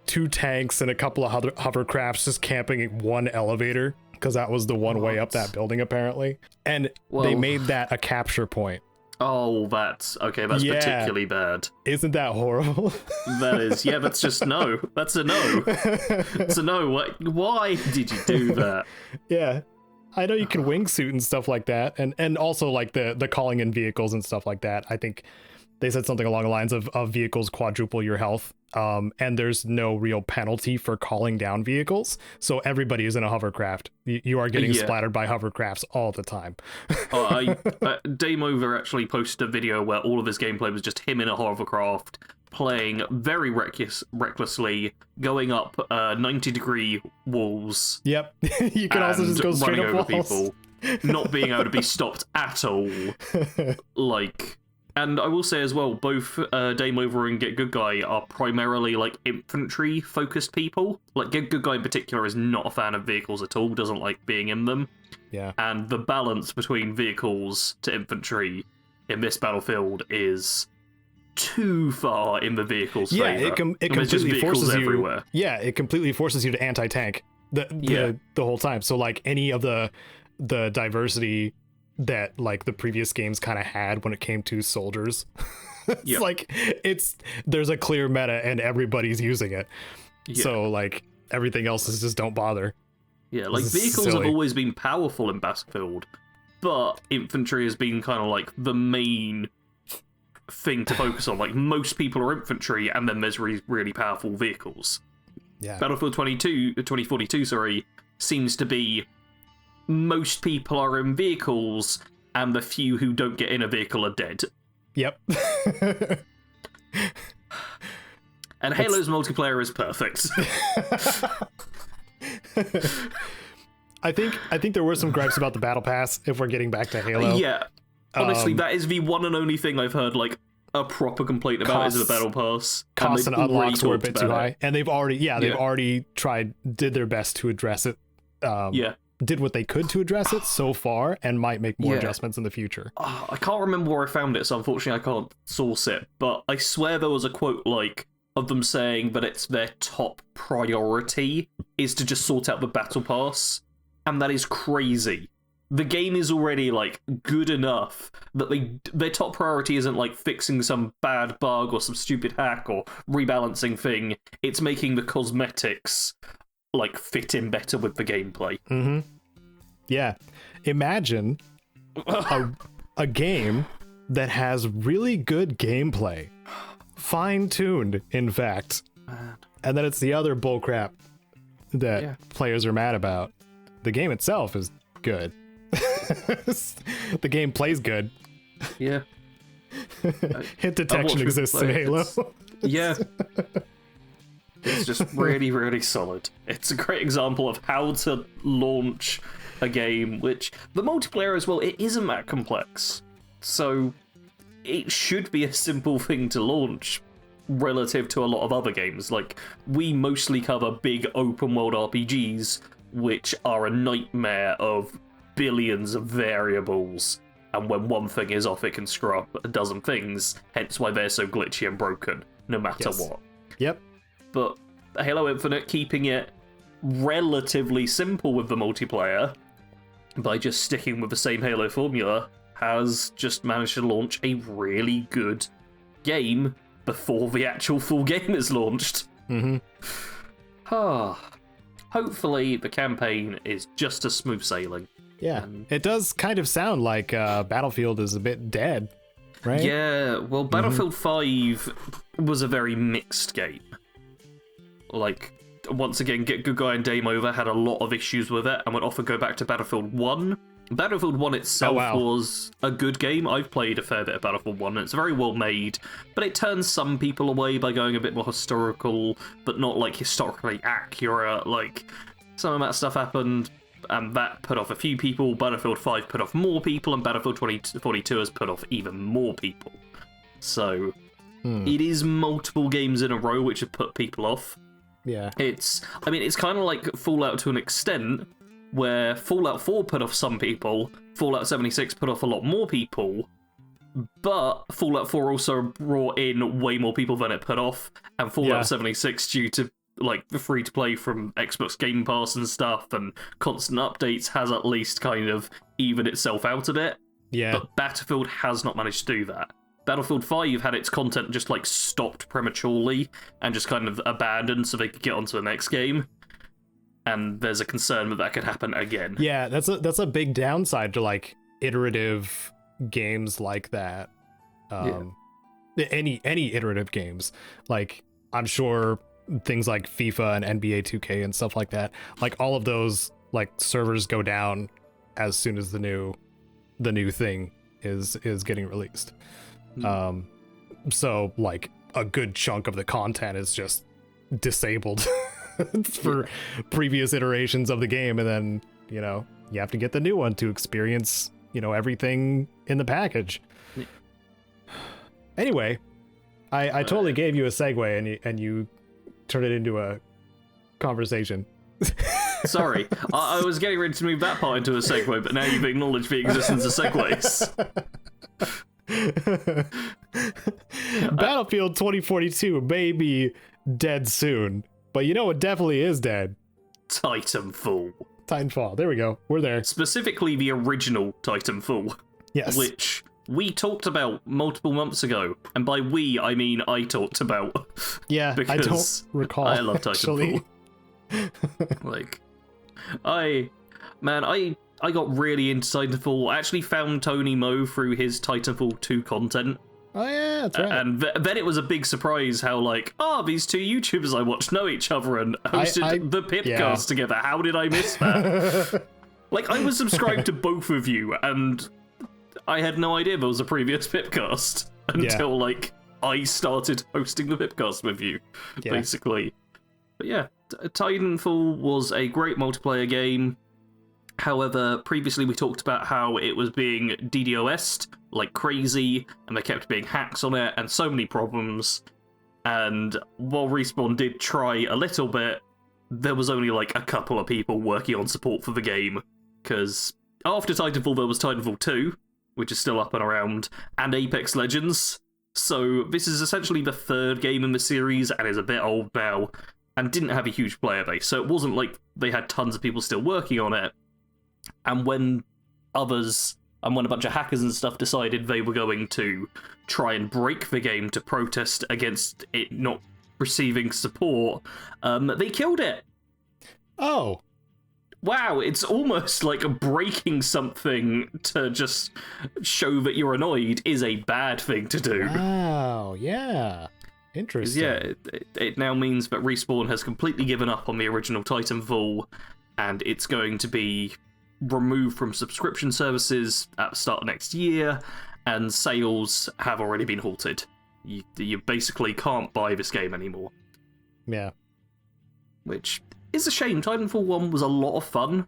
2 tanks and a couple of hovercrafts just camping in one elevator because that was the one way up that building apparently, and they made that a capture point. Oh, that's okay. That's particularly bad. Isn't that horrible? That is. Yeah, that's just no. That's a no. It's a no. Why did you do that? Yeah, I know you can wingsuit and stuff like that, and also like the calling in vehicles and stuff like that. I think they said something along the lines of vehicles quadruple your health, and there's no real penalty for calling down vehicles, so everybody is in a hovercraft. You are getting splattered by hovercrafts all the time. Dame Over actually posted a video where all of his gameplay was just him in a hovercraft, playing very recklessly, going up 90-degree walls. Yep. You can also just go straight up over walls. people, not being able to be stopped at all. Like... And I will say as well, both Dame Over and Get Good Guy are primarily like infantry-focused people. Like Get Good Guy in particular is not a fan of vehicles at all, doesn't like being in them. Yeah. And the balance between vehicles to infantry in this Battlefield is too far in the vehicles' favor. It completely forces you everywhere. Yeah, it completely forces you to anti-tank the whole time. So like any of the diversity that like the previous games kind of had when it came to soldiers. It's like there's a clear meta and everybody's using it. So like everything else is just don't bother. Yeah, like vehicles have always been powerful in Battlefield, but infantry has been kind of like the main thing to focus on. Like most people are infantry, and then there's really powerful vehicles. Yeah. Battlefield 2042, seems to be most people are in vehicles, and the few who don't get in a vehicle are dead. Yep. And Halo's multiplayer is perfect. I think there were some gripes about the battle pass, if we're getting back to Halo. Yeah. Honestly, that is the one and only thing I've heard like a proper complaint about is the battle pass. Costs and unlocks were a bit too high. And they've already did their best to address it. Did what they could to address it so far, and might make more adjustments in the future. I can't remember where I found it, so unfortunately I can't source it, but I swear there was a quote like of them saying that it's their top priority is to just sort out the battle pass, and that is crazy. The game is already like good enough that their top priority isn't like fixing some bad bug or some stupid hack or rebalancing thing. It's making the cosmetics like fit in better with the gameplay. Mm-hmm. Yeah. Imagine a game that has really good gameplay, fine-tuned, in fact, and then it's the other bullcrap that players are mad about. The game itself is good. The game plays good. Yeah. Hit detection exists in Halo. It's just really, really solid. It's a great example of how to launch a game, which the multiplayer as well, it isn't that complex. So it should be a simple thing to launch relative to a lot of other games. Like, we mostly cover big open world RPGs, which are a nightmare of billions of variables. And when one thing is off, it can screw up a dozen things, hence why they're so glitchy and broken, no matter what. Yep. But Halo Infinite, keeping it relatively simple with the multiplayer, by just sticking with the same Halo formula, has just managed to launch a really good game before the actual full game is launched. Mm-hmm. hopefully the campaign is just as smooth sailing. Yeah, it does kind of sound like Battlefield is a bit dead, right? Yeah, well, Battlefield 5 was a very mixed game. Like, once again, Good Guy and Dame Over had a lot of issues with it, and would often go back to Battlefield 1. Battlefield 1 itself was a good game. I've played a fair bit of Battlefield 1, and it's very well made, but it turns some people away by going a bit more historical, but not, like, historically accurate. Like, some of that stuff happened, and that put off a few people. Battlefield 5 put off more people, and Battlefield 2042 has put off even more people. So, it is multiple games in a row which have put people off. Yeah. It's kind of like Fallout to an extent, where Fallout 4 put off some people, Fallout 76 put off a lot more people, but Fallout 4 also brought in way more people than it put off, and Fallout 76, due to like the free-to-play from Xbox Game Pass and stuff, and constant updates, has at least kind of evened itself out a bit. Yeah. But Battlefield has not managed to do that. Battlefield 5 had its content just like stopped prematurely and just kind of abandoned so they could get onto the next game. And there's a concern that could happen again. Yeah, that's a big downside to like iterative games like that. Any iterative games. Like, I'm sure things like FIFA and NBA 2K and stuff like that, like all of those like servers go down as soon as the new thing is getting released. So like a good chunk of the content is just disabled for previous iterations of the game, and then you have to get the new one to experience everything in the package. Anyway, I totally gave you a segue and you turned it into a conversation. Sorry, I was getting ready to move that part into a segue, but now you've acknowledged the existence of segues. Battlefield 2042 may be dead soon, but you know what definitely is dead? Titanfall. There we go. We're there. Specifically the original Titanfall. Yes. Which we talked about multiple months ago. And by we, I mean I talked about. Yeah, I don't recall. I love Titanfall. Like, I got really into Titanfall. I actually found Tony Mo through his Titanfall 2 content. Oh yeah, that's right. And then it was a big surprise how these two YouTubers I watched know each other and hosted the PIPCAST together. How did I miss that? Like, I was subscribed to both of you, and I had no idea there was a previous PIPCAST until I started hosting the PIPCAST with you, basically. But yeah, Titanfall was a great multiplayer game. However, previously we talked about how it was being DDoS'd like crazy, and there kept being hacks on it, and so many problems. And while Respawn did try a little bit, there was only like a couple of people working on support for the game. Because after Titanfall, there was Titanfall 2, which is still up and around, and Apex Legends. So this is essentially the third game in the series, and is a bit old now, and didn't have a huge player base. So it wasn't like they had tons of people still working on it. And when a bunch of hackers and stuff decided they were going to try and break the game to protest against it not receiving support, they killed it. Oh. Wow, it's almost like breaking something to just show that you're annoyed is a bad thing to do. Wow, yeah. Interesting. Yeah, it now means that Respawn has completely given up on the original Titanfall, and it's going to be removed from subscription services at the start of next year, and sales have already been halted. You basically can't buy this game anymore. Yeah. Which is a shame. Titanfall 1 was a lot of fun.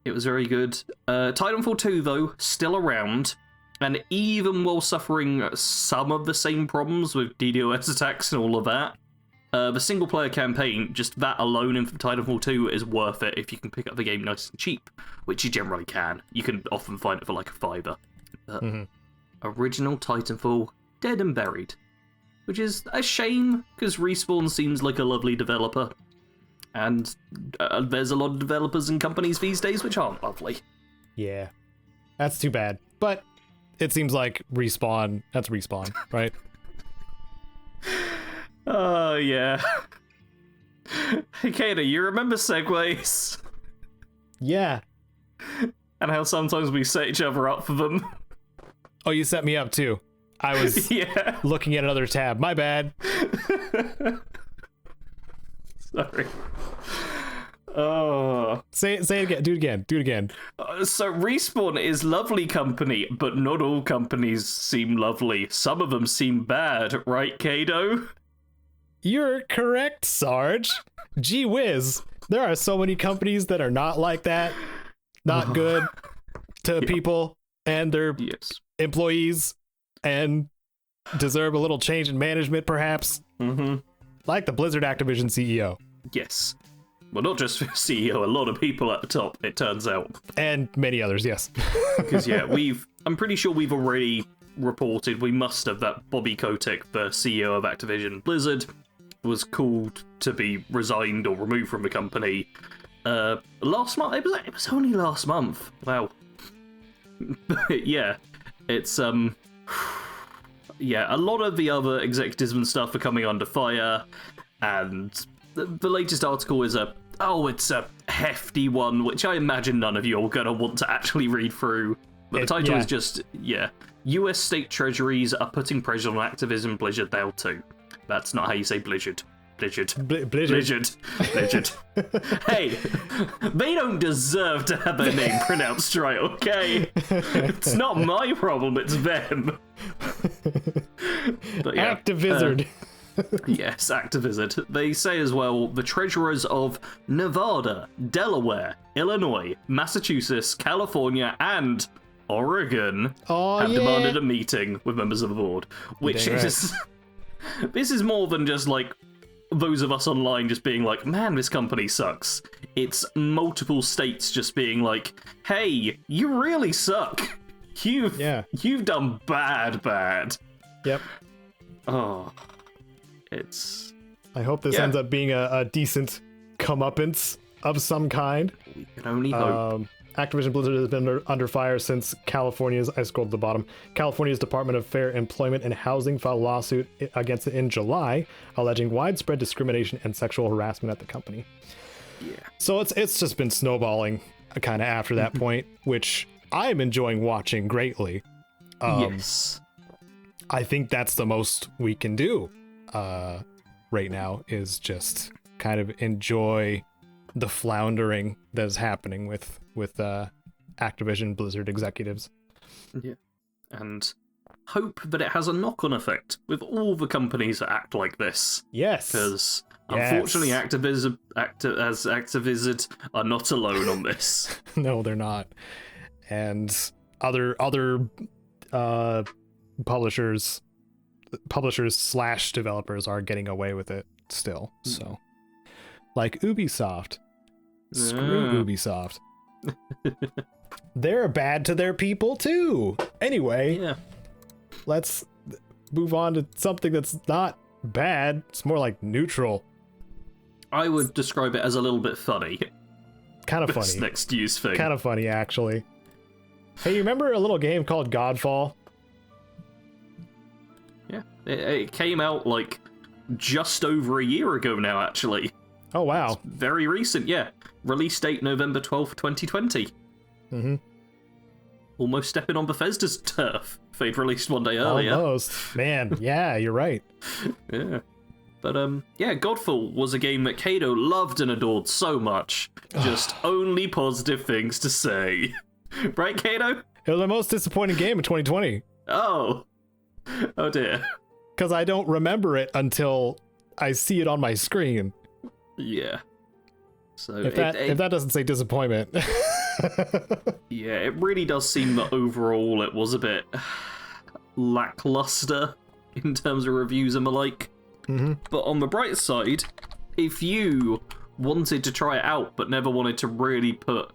It was very good. Titanfall 2, though, still around, and even while suffering some of the same problems with DDoS attacks and all of that, the single-player campaign, just that alone in Titanfall 2 is worth it if you can pick up the game nice and cheap, which you generally can. You can often find it for like $5. Original Titanfall, dead and buried. Which is a shame, because Respawn seems like a lovely developer. And there's a lot of developers and companies these days which aren't lovely. Yeah. That's too bad. But it seems like Respawn, that's Respawn, right? Yeah. Hey, Caedo, you remember segways? Yeah. And how sometimes we set each other up for them? Oh, you set me up too. I was looking at another tab. My bad. Sorry. Oh. Say it again. Do it again. So Respawn is lovely company, but not all companies seem lovely. Some of them seem bad, right, Caedo? You're correct, Sarge. Gee whiz. There are so many companies that are not like that. Not good to people and their employees, and deserve a little change in management, perhaps. Like the Blizzard Activision CEO. Yes. Well, not just CEO, a lot of people at the top, it turns out. And many others, yes. Because, I'm pretty sure we've already reported, we must have, that Bobby Kotick, the CEO of Activision Blizzard, was called to be resigned or removed from the company last month. It was only last month. Wow. But yeah, it's, a lot of the other executives and stuff are coming under fire, and the latest article is it's a hefty one, which I imagine none of you are going to want to actually read through. But the title is just, US state treasuries are putting pressure on Activision Blizzard now too. That's not how you say Blizzard. Blizzard. Blizzard. Hey, they don't deserve to have their name pronounced right, okay? It's not my problem, it's them. But yeah, Activision. Yes, Activision. They say as well, the treasurers of Nevada, Delaware, Illinois, Massachusetts, California, and Oregon have demanded a meeting with members of the board, which is... This is more than just, like, those of us online just being like, man, this company sucks. It's multiple states just being like, hey, you really suck. You've done bad. Yep. Oh, it's... I hope this ends up being a decent comeuppance of some kind. We can only hope. Activision Blizzard has been under fire since California's, I scrolled to the bottom, California's Department of Fair Employment and Housing filed a lawsuit against it in July, alleging widespread discrimination and sexual harassment at the company. Yeah. So it's just been snowballing kind of after that point, which I'm enjoying watching greatly. Yes. I think that's the most we can do right now, is just kind of enjoy the floundering that is happening with Activision Blizzard executives. Yeah. And hope that it has a knock-on effect with all the companies that act like this. Yes. Because unfortunately Activision are not alone on this. No, they're not. And other publishers / developers are getting away with it still. So like Ubisoft. Screw Ubisoft. They're bad to their people too. Anyway, let's move on to something that's not bad. It's more like neutral. I would describe it as a little bit funny. Kind of funny. This next news thing. Kind of funny, actually. Hey, you remember a little game called Godfall? Yeah, it came out like just over a year ago now, actually. Oh, wow. It's very recent, yeah. Release date November 12th, 2020. Mm-hmm. Almost stepping on Bethesda's turf if they'd released one day earlier. Almost. Man, yeah, you're right. Yeah. But, Godfall was a game that Caedo loved and adored so much. Just only positive things to say. Right, Caedo? It was my most disappointing game in 2020. Oh. Oh, dear. Because I don't remember it until I see it on my screen. Yeah. So if that doesn't say disappointment. Yeah, it really does seem that overall it was a bit lackluster in terms of reviews and the like. Mm-hmm. But on the bright side, if you wanted to try it out but never wanted to really put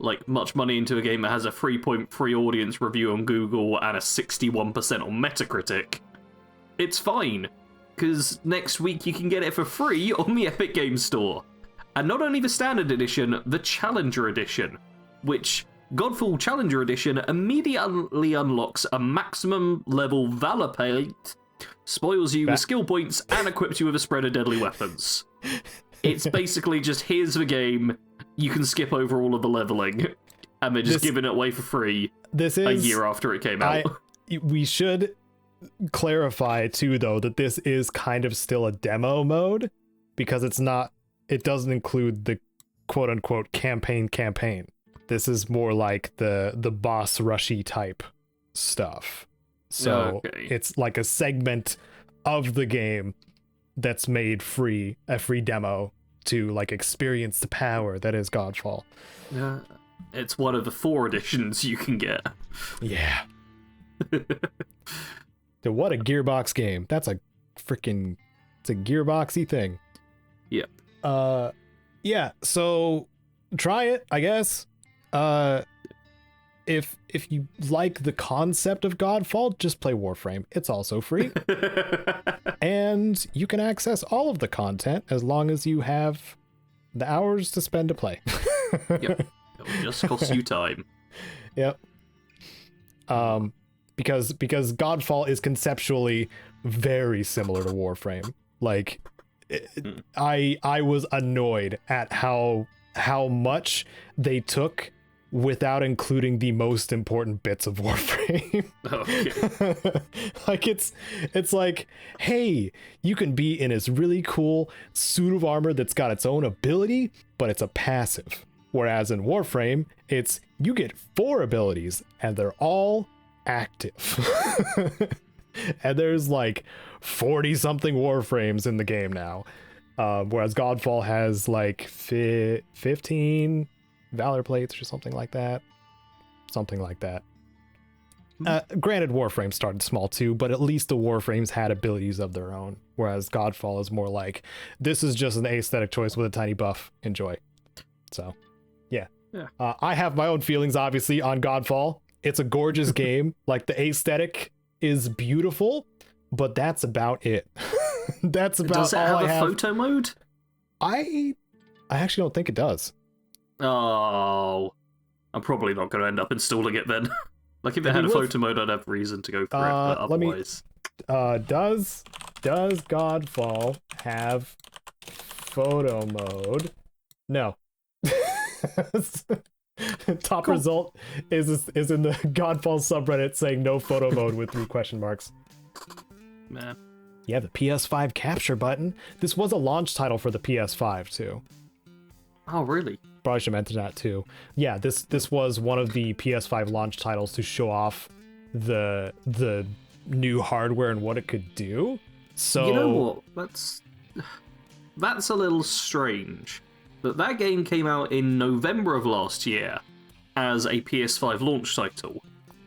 like much money into a game that has a 3.3 audience review on Google and a 61% on Metacritic, it's fine. Because next week you can get it for free on the Epic Games Store. And not only the Standard Edition, the Challenger Edition, which Godfall Challenger Edition immediately unlocks a maximum level Valor plate, spoils you with skill points, and equips you with a spread of deadly weapons. It's basically just, here's the game, you can skip over all of the leveling, and they're just giving it away for free a year after it came out. We should clarify, too, though, that this is kind of still a demo mode, because it doesn't include the quote-unquote campaign. This is more like the boss rushy type stuff. So it's like a segment of the game that's made free, a free demo to like experience the power that is Godfall. Yeah, it's one of the 4 editions you can get. Yeah. What a Gearbox game. That's a freaking, it's a Gearboxy thing. Yep. Yeah, so try it, I guess. If you like the concept of Godfall, just play Warframe. It's also free. And you can access all of the content as long as you have the hours to spend to play. Yep. It'll just cost you time. Yep. Because Godfall is conceptually very similar to Warframe. Like, I was annoyed at how much they took without including the most important bits of Warframe. Okay. Like it's like, hey, you can be in this really cool suit of armor that's got its own ability, but it's a passive. Whereas in Warframe, it's you get 4 abilities and they're all active. And there's like 40 something Warframes in the game now. Whereas Godfall has like 15 Valor plates or something like that. Granted, Warframe started small too, but at least the Warframes had abilities of their own. Whereas Godfall is more like, this is just an aesthetic choice with a tiny buff. Enjoy. So, yeah. I have my own feelings, obviously, on Godfall. It's a gorgeous game. Like, the aesthetic is beautiful, but that's about it. That's about does it all have I a have. photo mode? I actually don't think it does. Oh, I'm probably not going to end up installing it then. Like, if it had a photo mode, I'd have reason to go for it, but otherwise... Does Godfall have photo mode? No. Top result is in the Godfall subreddit saying no photo mode with 3 question marks. Man. Yeah, the PS5 capture button. This was a launch title for the PS5 too. Oh, really? Probably should mention that too. Yeah, this was one of the PS5 launch titles to show off the new hardware and what it could do. So you know what? That's a little strange. That game came out in November of last year as a PS5 launch title.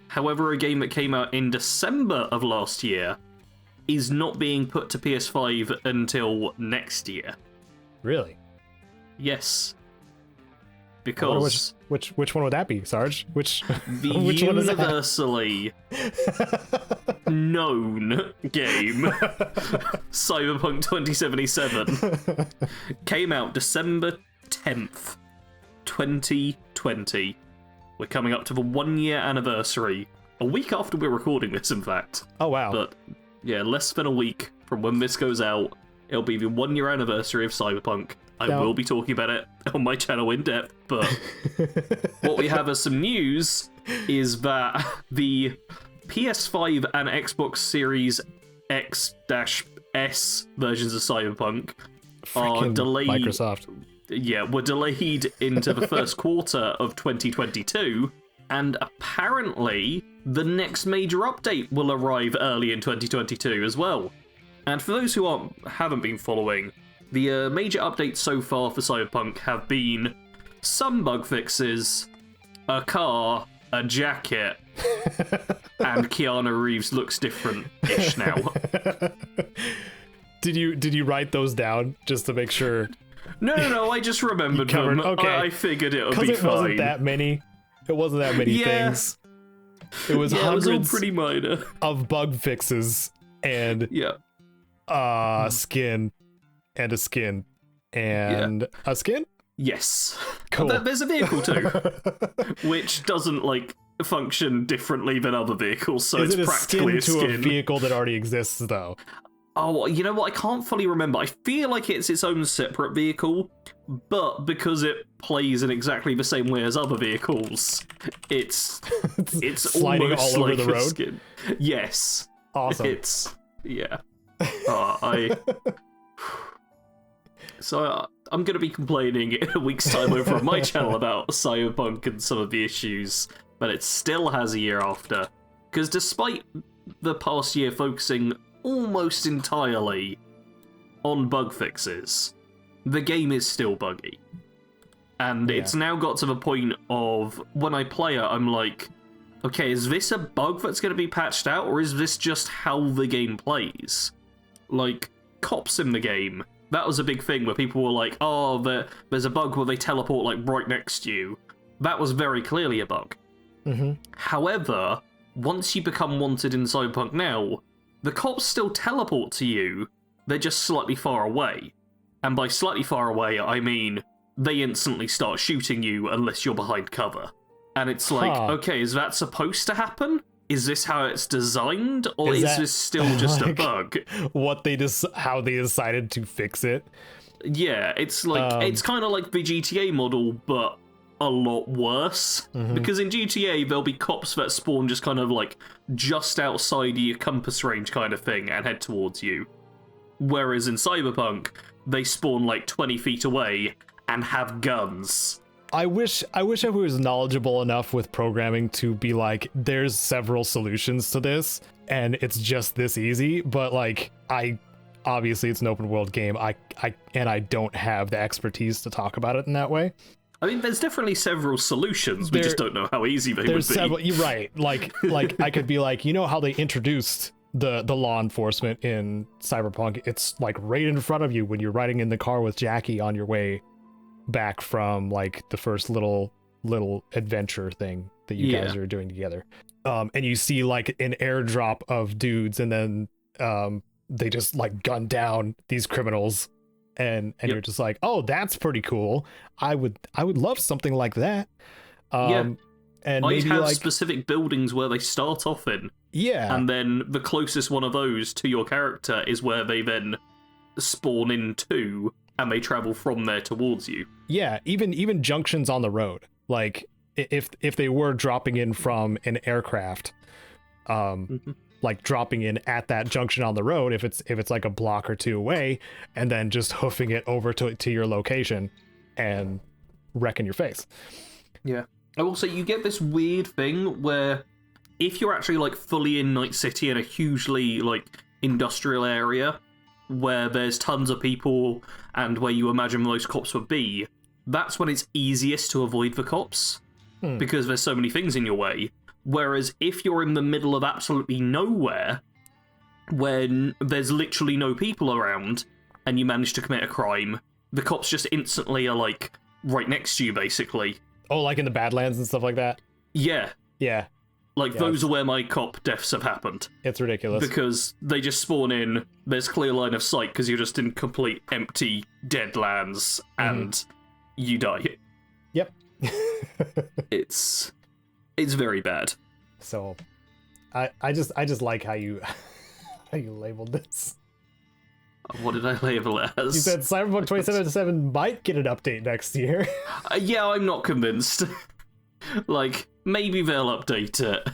However, a game that came out in December of last year is not being put to PS5 until next year. Really? Yes. Because which one would that be, Sarge? Which which universally known game, Cyberpunk 2077, came out December 10th, 2020. We're coming up to the 1-year anniversary. A week after we're recording this, in fact. Oh, wow. But yeah, less than a week from when this goes out, it'll be the 1-year anniversary of Cyberpunk. I will be talking about it on my channel in depth, but what we have as some news is that the PS5 and Xbox Series X-S versions of Cyberpunk are delayed. Microsoft. Yeah, were delayed into the first quarter of 2022, and apparently the next major update will arrive early in 2022 as well. And for those who haven't been following, the major updates so far for Cyberpunk have been some bug fixes, a car, a jacket, and Keanu Reeves looks different-ish now. Did you write those down just to make sure? No, I just remembered them. Okay. I figured it would be fine. Because it wasn't that many. It wasn't that many things. It was hundreds it was all pretty minor of bug fixes and skin and a skin and a skin. Yes. Cool. There's a vehicle too, which doesn't function differently than other vehicles, so Is it's it practically a skin a skin to a vehicle that already exists, though? Oh, you know what? I can't fully remember. I feel like it's its own separate vehicle, but because it plays in exactly the same way as other vehicles, it's sliding almost all over like the a road. skin. Yes. Awesome. Yeah. So I'm going to be complaining in a week's time over on my channel about Cyberpunk and some of the issues, but it still has a year after. Because despite the past year focusing almost entirely on bug fixes, the game is still buggy. And it's now got to the point of, when I play it, I'm like, okay, is this a bug that's going to be patched out, or is this just how the game plays? Like, cops in the game, that was a big thing where people were like, oh, there's a bug where they teleport, like, right next to you. That was very clearly a bug. Mm-hmm. However, once you become wanted in Cyberpunk now, the cops still teleport to you, they're just slightly far away. And by slightly far away, I mean they instantly start shooting you unless you're behind cover. And it's like, okay, is that supposed to happen? Is this how it's designed? Or is this still just a bug? How they decided to fix it? Yeah, it's like, it's kind of like the GTA model, but a lot worse. Mm-hmm. Because in GTA, there'll be cops that spawn just kind of like just outside your compass range kind of thing and head towards you. Whereas in Cyberpunk, they spawn like 20 feet away and have guns. I wish I was knowledgeable enough with programming to be like, there's several solutions to this, and it's just this easy. But like, obviously it's an open world game. I don't have the expertise to talk about it in that way. I mean, there's definitely several solutions. We just don't know how easy they would be. Several, you're right. Like I could be like, you know how they introduced the law enforcement in Cyberpunk? It's like right in front of you when you're riding in the car with Jackie on your way back from like the first little adventure thing that you guys are doing together. And you see like an airdrop of dudes, and then they just like gun down these criminals, and you're just like, oh, that's pretty cool. I would love something like that. And I'd maybe have like specific buildings where they start off in. Yeah. And then the closest one of those to your character is where they then spawn into, and they travel from there towards you. Yeah, even junctions on the road. Like if they were dropping in from an aircraft, like dropping in at that junction on the road, if it's like a block or two away, and then just hoofing it over to your location and wrecking your face. Yeah. Also, you get this weird thing where if you're actually like fully in Night City in a hugely like industrial area where there's tons of people and where you imagine most cops would be, that's when it's easiest to avoid the cops because there's so many things in your way. Whereas if you're in the middle of absolutely nowhere, when there's literally no people around and you manage to commit a crime, the cops just instantly are like right next to you, basically. Oh, like in the Badlands and stuff like that? Yeah. Yeah. Like, those are where my cop deaths have happened. It's ridiculous. Because they just spawn in, there's clear line of sight because you're just in complete empty, dead lands, and you die. Yep. It's very bad. So, I just like how you labeled this. What did I label it as? You said Cyberpunk 2077 might get an update next year. Yeah, I'm not convinced. Like, maybe they'll update it.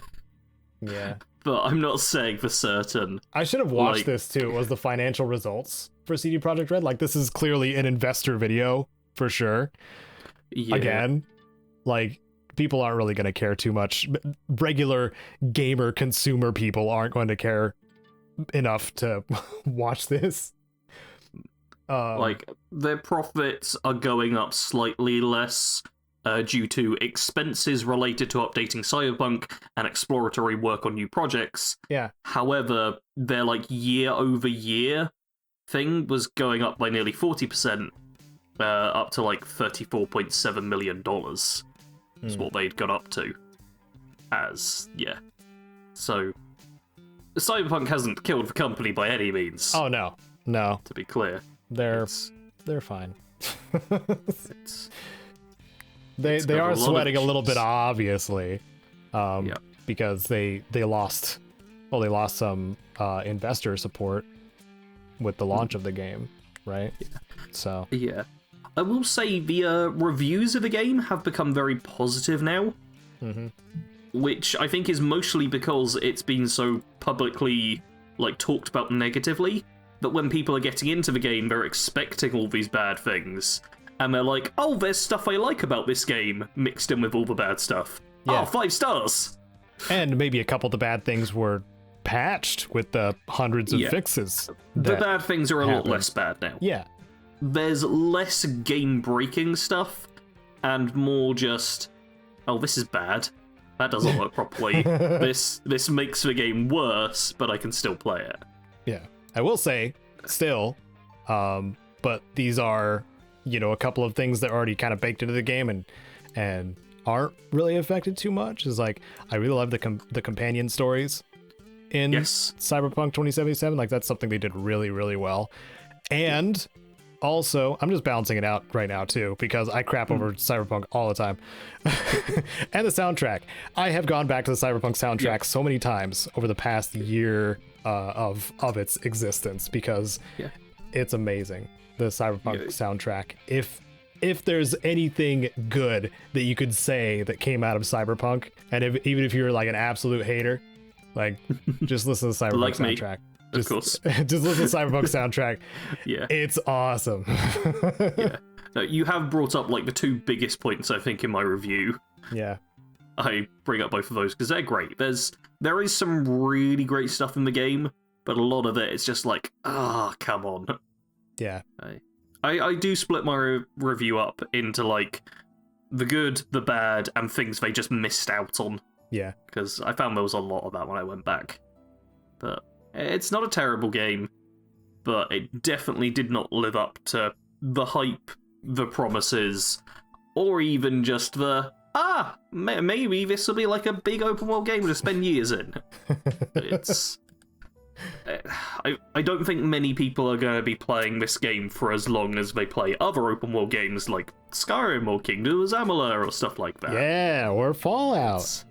Yeah. But I'm not saying for certain. I should have watched this too. It was the financial results for CD Projekt Red. Like, this is clearly an investor video for sure. Yeah. Again, like, people aren't really going to care too much. Regular gamer consumer people aren't going to care enough to watch this. Like, their profits are going up slightly less due to expenses related to updating Cyberpunk and exploratory work on new projects. Yeah. However, their like year-over-year thing was going up by nearly 40%, up to like $34.7 million. Is what they'd got up to. So, Cyberpunk hasn't killed the company by any means. Oh no. To be clear. They're fine. They got are a lot sweating a of little bit, issues. obviously, because they lost some investor support with the launch of the game, right? Yeah. So yeah, I will say the reviews of the game have become very positive now, which I think is mostly because it's been so publicly like talked about negatively that when people are getting into the game, they're expecting all these bad things, and they're like, "Oh, there's stuff I like about this game mixed in with all the bad stuff. Yeah. Oh, 5 stars." And maybe a couple of the bad things were patched with the hundreds of fixes. The bad things are a lot less bad now. Yeah. There's less game-breaking stuff, and more just, "Oh, this is bad. That doesn't work properly. This makes the game worse, but I can still play it." Yeah. I will say, still, but these are, a couple of things that are already kind of baked into the game and aren't really affected too much. Is like, I really love the companion stories in Cyberpunk 2077. Like, that's something they did really, really well. And also, I'm just balancing it out right now too, because I crap over Cyberpunk all the time. And the soundtrack. I have gone back to the Cyberpunk soundtrack so many times over the past year of its existence, because it's amazing. The Cyberpunk soundtrack. If there's anything good that you could say that came out of Cyberpunk, and even if you're like an absolute hater, like, just listen to the Cyberpunk like soundtrack. Me. Of course. Just listen to Cyberpunk soundtrack. Yeah. It's awesome. Yeah. No, you have brought up like the 2 biggest points, I think, in my review. Yeah. I bring up both of those because they're great. There is some really great stuff in the game, but a lot of it is just like, come on. Yeah. I do split my review up into like the good, the bad, and things they just missed out on. Yeah. Because I found there was a lot of that when I went back. But it's not a terrible game, but it definitely did not live up to the hype, the promises, or even just the, maybe this will be like a big open world game to spend years in. It's... I don't think many people are going to be playing this game for as long as they play other open world games like Skyrim or Kingdoms Amalur or stuff like that. Yeah, or Fallout.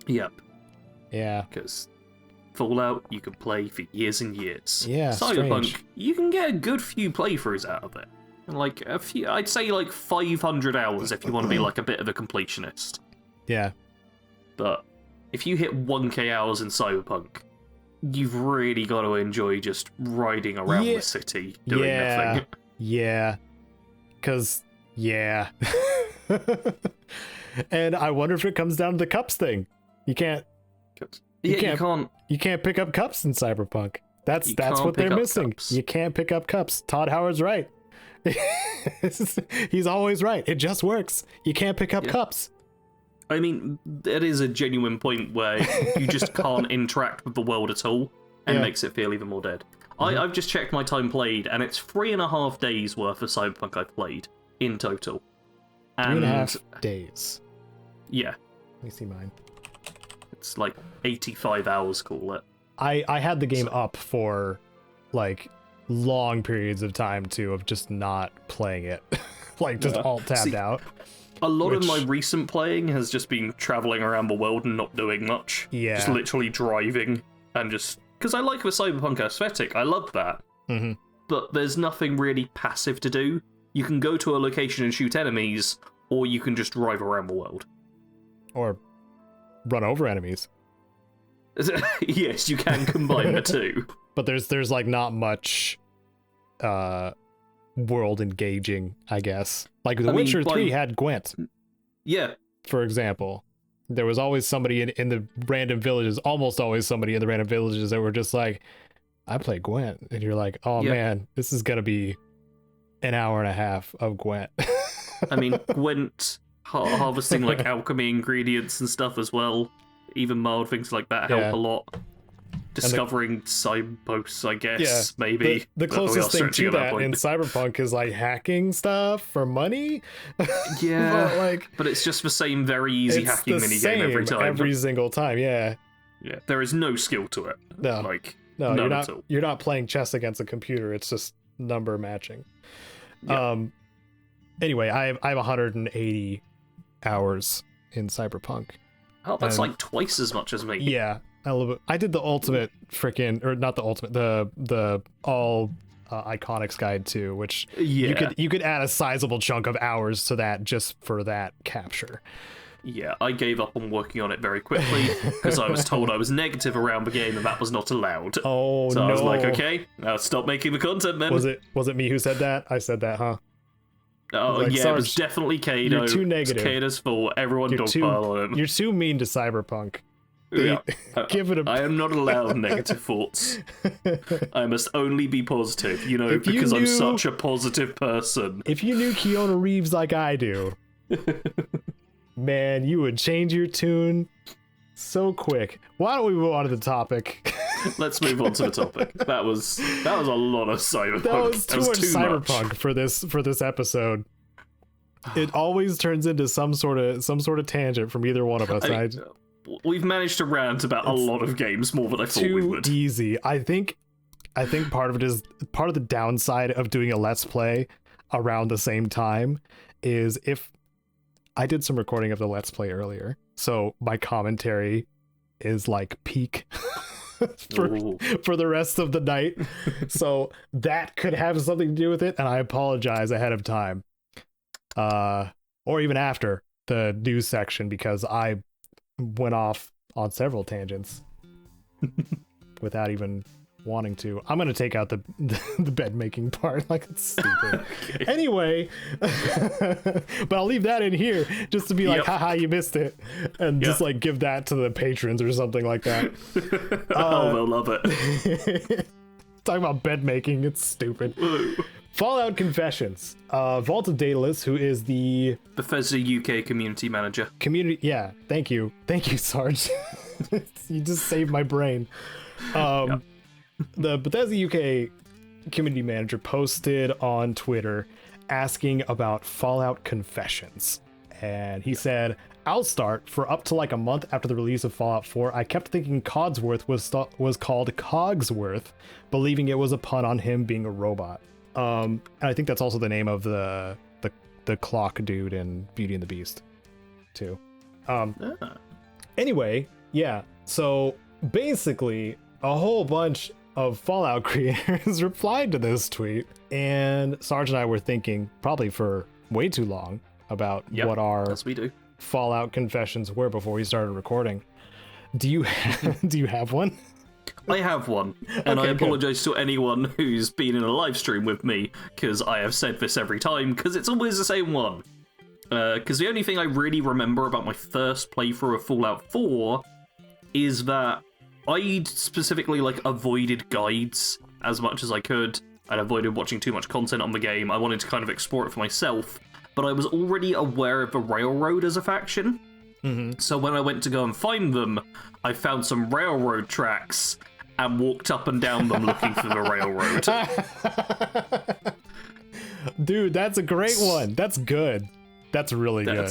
Yep. Yeah. Because Fallout, you can play for years and years. Yeah, Cyberpunk, strange. you can get a good few playthroughs out of it. Like, I'd say like 500 hours if you want to be like a bit of a completionist. Yeah. But if you hit 1k hours in Cyberpunk, you've really got to enjoy just riding around the city doing nothing. Yeah. Because, And I wonder if it comes down to the cups thing. You can't pick up cups in Cyberpunk. That's what they're missing. Cups. You can't pick up cups. Todd Howard's right. He's always right. It just works. You can't pick up cups. I mean, it is a genuine point where you just can't interact with the world at all, and makes it feel even more dead. I've just checked my time played, and it's 3.5 days worth of Cyberpunk I've played in total. 3.5 days. Yeah. Let me see mine. It's like 85 hours, call it. I had the game up for like long periods of time too, of just not playing it. Like just alt tabbed out. A lot of my recent playing has just been traveling around the world and not doing much. Yeah. Just literally driving and just... Because I like the Cyberpunk aesthetic, I love that. Mm-hmm. But there's nothing really passive to do. You can go to a location and shoot enemies, or you can just drive around the world. Or run over enemies. Yes, you can combine the two. But there's like not much world engaging, I guess. Like The Witcher 3 had Gwent. Yeah. For example. There was always somebody in the random villages, almost always somebody in the random villages that were just like, I play Gwent. And you're like, oh man, this is going to be an hour and a half of Gwent. I mean, Gwent harvesting like alchemy ingredients and stuff as well. Even mild things like that help a lot. Discovering signposts, I guess, maybe. The closest thing to that in Cyberpunk is like hacking stuff for money. Yeah, but it's just the same very easy hacking minigame every time. Every single time, yeah. Yeah, there is no skill to it. No, no, you're not playing chess against a computer. It's just number matching. Yeah. Anyway, I have 180 hours in Cyberpunk. Oh, that's like twice as much as me. Yeah, I love it. I did the ultimate freaking, or not the ultimate, the all iconics guide too, which you could add a sizable chunk of hours to that just for that capture. Yeah, I gave up on working on it very quickly because I was told I was negative around the game and that was not allowed. Oh, so no. I was like, okay, now stop making the content, man. Was it me who said that? I said that, huh? Oh, like, yeah, it was definitely Caedo. You're too negative. It's Caedo's fault. Everyone dogpile on him. You're too mean to Cyberpunk. Yeah. Give it a... I am not allowed negative thoughts. I must only be positive, because I'm such a positive person. If you knew Keanu Reeves like I do, man, you would change your tune so quick. Why don't we move on to the topic? Let's move on to the topic. That was a lot of Cyberpunk. That was too much Cyberpunk for this episode. It always turns into some sort of tangent from either one of us. We've managed to rant about a lot of games more than I thought we would. Too easy. I think part of it is part of the downside of doing a Let's Play around the same time is if I did some recording of the Let's Play earlier, so my commentary is like peak for the rest of the night. So that could have something to do with it, and I apologize ahead of time. Or even after the news section, because I went off on several tangents without even wanting to. I'm gonna take out the bed making part, like it's stupid. Okay. Anyway, but I'll leave that in here just to be like, haha, you missed it, and just like give that to the patrons or something like that. Oh, they'll love it. Talking about bed making, it's stupid. Fallout Confessions. Vault of Daedalus, who is the Bethesda UK community manager. Yeah, thank you, Sarge. You just saved my brain. The Bethesda UK community manager posted on Twitter asking about Fallout Confessions, and he said, "I'll start. For up to like a month after the release of Fallout 4, I kept thinking Codsworth was called Cogsworth, believing it was a pun on him being a robot. And I think that's also the name of the clock dude in Beauty and the Beast, too. Anyway, yeah. So basically, a whole bunch of Fallout creators replied to this tweet, and Sarge and I were thinking probably for way too long about what our Fallout confessions were before we started recording. Do you have one? I have one, and okay, I apologize to anyone who's been in a live stream with me, because I have said this every time, because it's always the same one. Because the only thing I really remember about my first playthrough of Fallout 4 is that I specifically avoided guides as much as I could, and avoided watching too much content on the game. I wanted to kind of explore it for myself, but I was already aware of the Railroad as a faction. Mm-hmm. So when I went to go and find them, I found some railroad tracks and walked up and down them looking for the railroad. Dude, that's a great one. That's good. That's really good.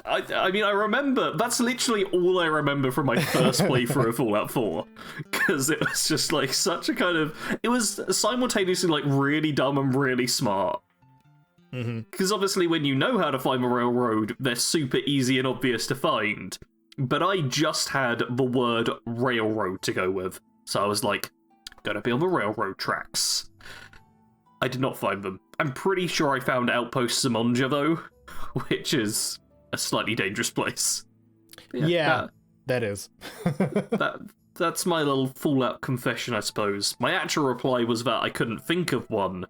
I mean, I remember, that's literally all I remember from my first playthrough of Fallout 4. Because it was just such a kind of, it was simultaneously really dumb and really smart. Because obviously when you know how to find the railroad, they're super easy and obvious to find. But I just had the word railroad to go with. So I was like, gotta be on the railroad tracks. I did not find them. I'm pretty sure I found Outpost Simonja though, which is a slightly dangerous place. Yeah, that is. That's my little Fallout confession, I suppose. My actual reply was that I couldn't think of one,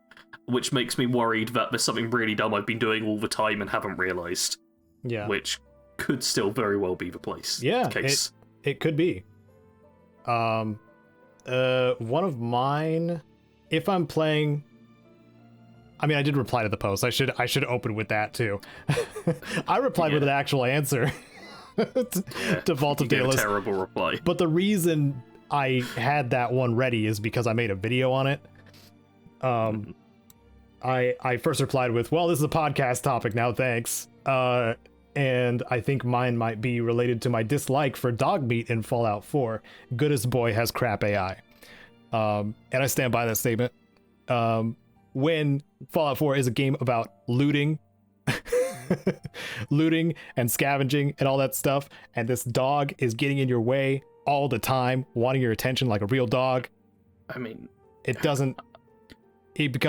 which makes me worried that there's something really dumb I've been doing all the time and haven't realised. Yeah. Which could still very well be the case. It could be. One of mine, if I'm playing... I mean, I did reply to the post. I should open with that, too. I replied with an actual answer to Vault of Daedalus. A terrible reply. But the reason I had that one ready is because I made a video on it. I first replied with, well, this is a podcast topic now, thanks. And I think mine might be related to my dislike for dog meat in Fallout 4. Goodest boy has crap AI. And I stand by that statement. When Fallout 4 is a game about looting, looting and scavenging and all that stuff, and this dog is getting in your way all the time, wanting your attention like a real dog. I mean, it doesn't. It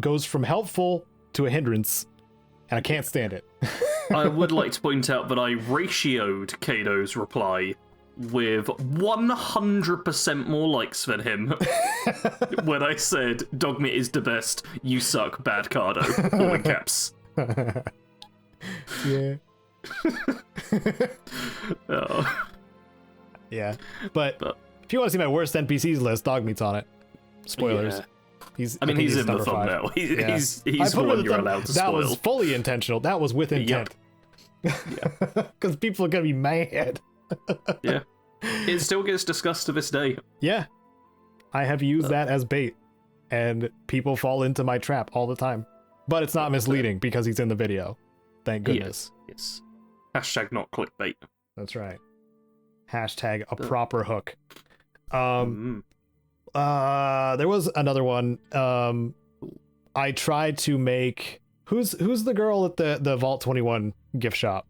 goes from helpful to a hindrance, and I can't stand it. I would like to point out that I ratioed Caedo's reply with 100% more likes than him when I said, "Dogmeat is the best, you suck, bad Cardo," all in caps. Yeah. Oh. Yeah, but if you want to see my worst NPCs list, Dogmeat's on it. Spoilers. Yeah. He's in the thumbnail. He's the one you're allowed to spoil. That was fully intentional. That was with intent. Yep. Yeah. Because people are gonna be mad. Yeah. It still gets discussed to this day. Yeah. I have used that as bait, and people fall into my trap all the time. But it's not misleading because he's in the video. Thank goodness. Yes. Hashtag not clickbait. That's right. Hashtag a proper hook. There was another one. I tried to make who's the girl at the Vault 21 gift shop?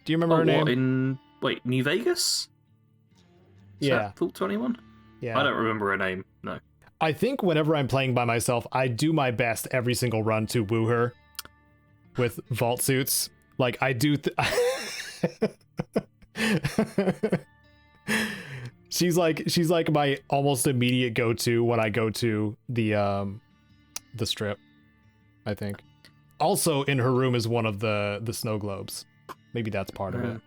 Do you remember her name? Wait, New Vegas? Is that Vault 21? Yeah. I don't remember her name. No. I think whenever I'm playing by myself, I do my best every single run to woo her with vault suits. Like I do. She's like my almost immediate go-to when I go to the strip, I think. Also in her room is one of the snow globes. Maybe that's part of it.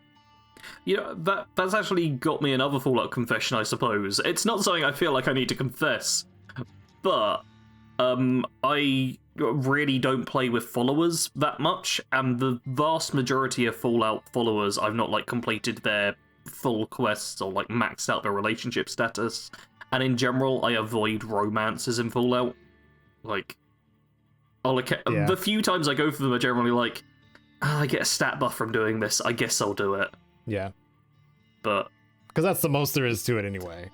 You know, that's actually got me another Fallout confession, I suppose. It's not something I feel like I need to confess, but I really don't play with followers that much, and the vast majority of Fallout followers, I've not like completed their full quests or like maxed out their relationship status, and in general I avoid romances in Fallout. Like the few times I go for them are generally like, I get a stat buff from doing this, I guess I'll do it. Yeah, but because that's the most there is to it anyway.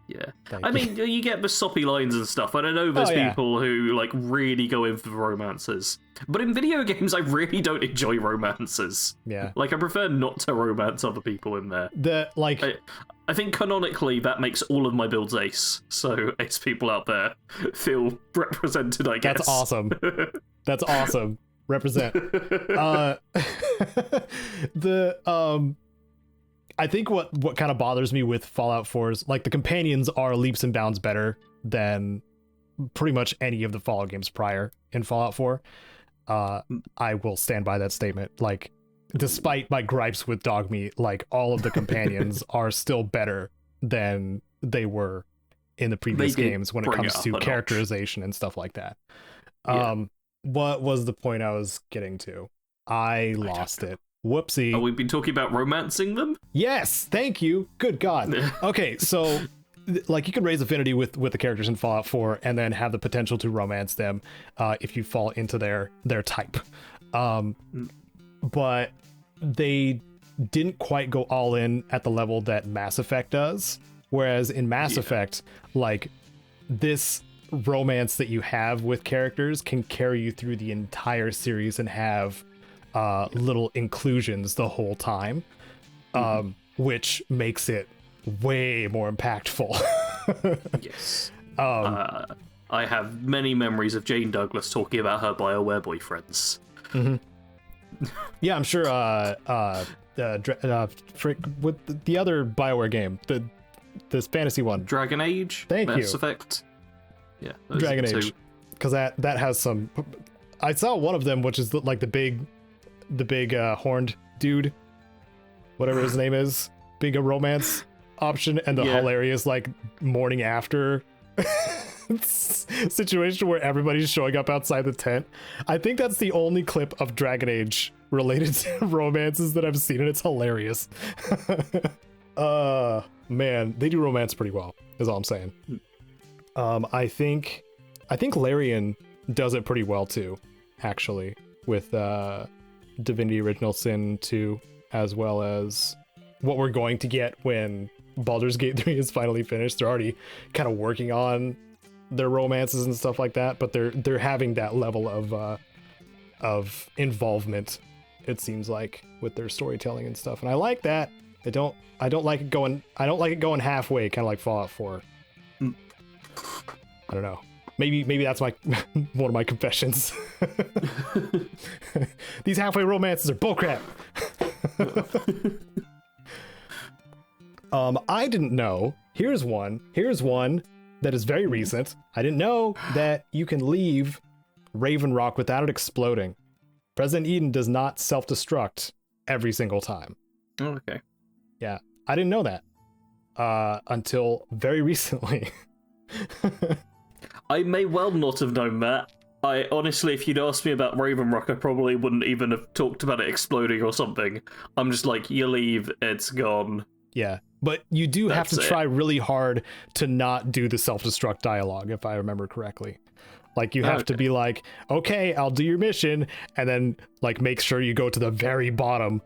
Yeah. I mean, you get the soppy lines and stuff. I don't know, there's people who, like, really go in for the romances. But in video games, I really don't enjoy romances. Yeah. Like, I prefer not to romance other people in there. I think canonically, that makes all of my builds ace. So, ace people out there feel represented, I guess. That's awesome. That's awesome. Represent. I think what kind of bothers me with Fallout 4 is like the companions are leaps and bounds better than pretty much any of the Fallout games prior in Fallout 4. I will stand by that statement. Like, despite my gripes with Dogmeat, like all of the companions are still better than they were in the previous games when it comes to characterization and stuff like that. Yeah. What was the point I was getting to? I lost it. Whoopsie. Oh, we've been talking about romancing them? Yes, thank you. Good God. Okay, so like you can raise affinity with the characters in Fallout 4 and then have the potential to romance them if you fall into their type. But they didn't quite go all in at the level that Mass Effect does. Whereas in Mass Effect, like this romance that you have with characters can carry you through the entire series and have little inclusions the whole time, which makes it way more impactful. Yes. I have many memories of Jane Douglas talking about her BioWare boyfriends. Mm-hmm. Yeah, I'm sure with the other BioWare game, this fantasy one, Dragon Age, Thank you. Mass Effect. Yeah, Dragon Age, because that has some. I saw one of them, which is like the big horned dude, whatever his name is, being a romance option, and the hilarious like morning after situation where everybody's showing up outside the tent. I think that's the only clip of Dragon Age related to romances that I've seen, and it's hilarious. Man, they do romance pretty well, is all I'm saying. I think Larian does it pretty well too, actually, with Divinity Original Sin 2, as well as what we're going to get when Baldur's Gate 3 is finally finished. They're already kind of working on their romances and stuff like that, but they're having that level of involvement, it seems like, with their storytelling and stuff, and I like that. I don't like it going halfway, kind of like Fallout 4. I don't know. Maybe that's my one of my confessions. These halfway romances are bullcrap. I didn't know. Here's one that is very recent. I didn't know that you can leave Raven Rock without it exploding. President Eden does not self-destruct every single time. Oh, okay. Yeah, I didn't know that until very recently. I may well not have known that. I honestly, if you'd asked me about Raven Rock, I probably wouldn't even have talked about it exploding or something. I'm just like, you leave, it's gone. Yeah, but you do have to try really hard to not do the self-destruct dialogue, if I remember correctly. Like, you have to be like, okay, I'll do your mission, and then, like, make sure you go to the very bottom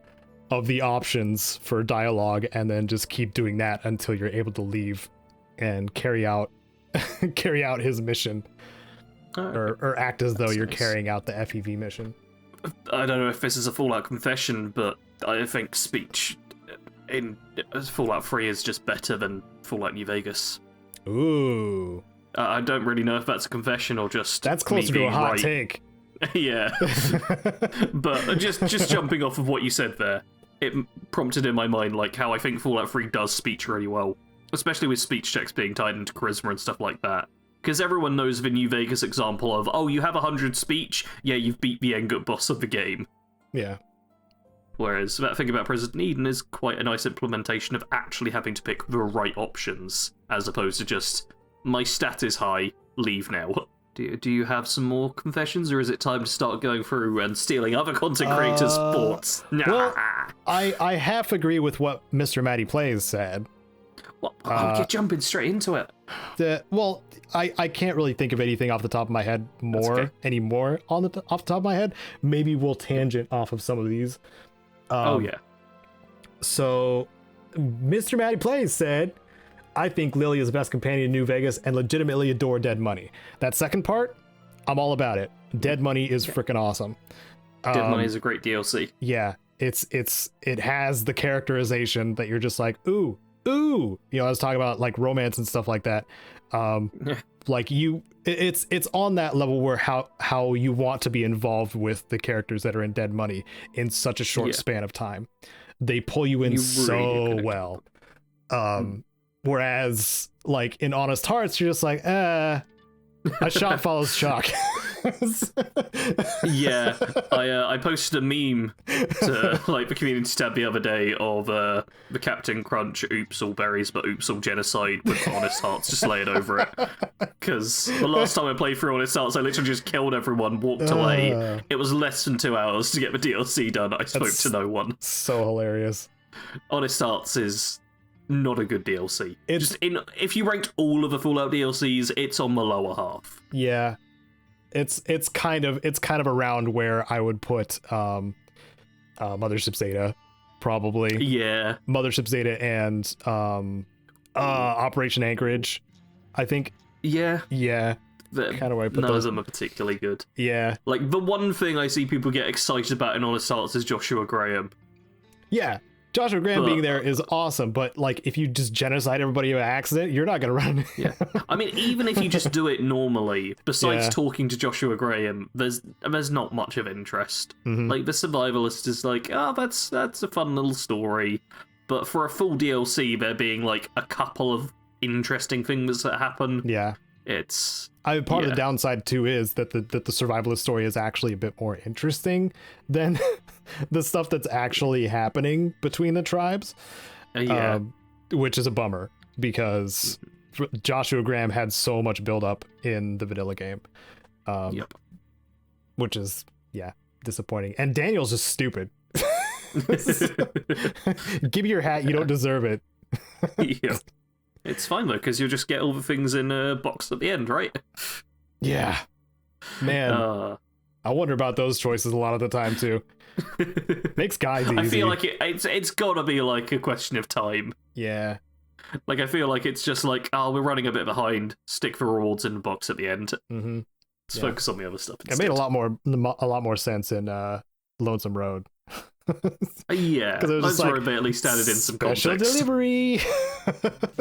of the options for dialogue, and then just keep doing that until you're able to leave and carry out his mission. Or act as though you're carrying out the FEV mission. I don't know if this is a Fallout confession, but I think speech in Fallout 3 is just better than Fallout New Vegas. Ooh. I don't really know if that's a confession or just that's closer to a hot take. Yeah. But just jumping off of what you said there, it prompted in my mind like how I think Fallout 3 does speech really well, especially with speech checks being tied into charisma and stuff like that. Because everyone knows the New Vegas example of, oh, you have 100 speech, yeah, you've beat the end boss of the game. Yeah. Whereas that thing about President Eden is quite a nice implementation of actually having to pick the right options, as opposed to just, my stat is high, leave now. Do you have some more confessions, or is it time to start going through and stealing other content creators' thoughts? Well, I half agree with what Mr. Matty Plays said. What? You're jumping straight into it. I can't really think of anything off the top of my head anymore off the top of my head. Maybe we'll tangent off of some of these. So, Mr. Matty Plays said, I think Lily is the best companion in New Vegas and legitimately adore Dead Money. That second part, I'm all about it. Dead Money is freaking awesome. Dead Money is a great DLC. Yeah, it has the characterization that you're just like, ooh. You know, I was talking about like romance and stuff like that. Like it's on that level where how you want to be involved with the characters that are in Dead Money in such a short span of time. They pull you in so well. Whereas like in Honest Hearts, you're just like, a shot follows shock. Yeah, I posted a meme to like the community tab the other day of the Captain Crunch oops all berries but oops all genocide with Honest Hearts just laying over it. Because the last time I played through Honest Hearts, I literally just killed everyone, walked away. It was less than 2 hours to get the DLC done. I spoke to no one. So hilarious. Honest Hearts is not a good DLC. If you ranked all of the Fallout DLCs, it's on the lower half. Yeah. It's kind of around where I would put Mothership Zeta, probably. Yeah. Mothership Zeta and Operation Anchorage, I think. Yeah. Kind of where I put none those. of them are particularly good. Yeah. Like the one thing I see people get excited about in Honest Hearts is Joshua Graham. Yeah. Joshua Graham being there is awesome, but like if you just genocide everybody by accident, you're not gonna run. Yeah, I mean, even if you just do it normally, besides talking to Joshua Graham, there's not much of interest. Mm-hmm. Like the survivalist is like, oh, that's a fun little story, but for a full DLC, there being like a couple of interesting things that happen. Yeah, it's. Part of the downside too is that the survivalist story is actually a bit more interesting than the stuff that's actually happening between the tribes. Which is a bummer because Joshua Graham had so much build up in the vanilla game. Which is disappointing. And Daniel's just stupid. Give me your hat, you don't deserve it. Yep. It's fine, though, because you'll just get all the things in a box at the end, right? Yeah. Man, I wonder about those choices a lot of the time, too. Makes guys easy. I feel like it's gotta be, like, a question of time. Yeah. Like, I feel like it's just like, oh, we're running a bit behind. Stick the rewards in the box at the end. Mm-hmm. Let's focus on the other stuff instead. It made a lot more sense in Lonesome Road. Yeah, it was those just like, were at least added in some special context. delivery.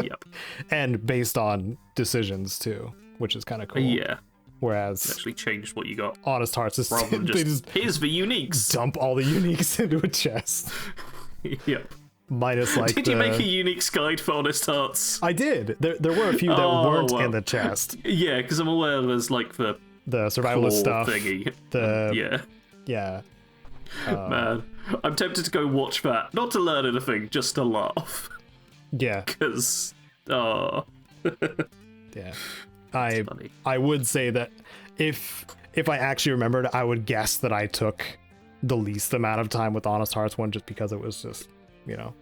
Yep. And based on decisions too, which is kind of cool. Yeah. Whereas Actually changed what you got. Honest Hearts is Rather than they just, here's the uniques. dump all the uniques into a chest. Yep. Minus like Did you make a uniques guide for Honest Hearts? I did. There were a few that weren't in the chest. Yeah, because I'm aware there's like the survivalist stuff. Thingy. Yeah. Man, I'm tempted to go watch that. Not to learn anything, just to laugh. Yeah. Because, yeah. I would say that if I actually remembered, I would guess that I took the least amount of time with Honest Hearts 1 just because it was just,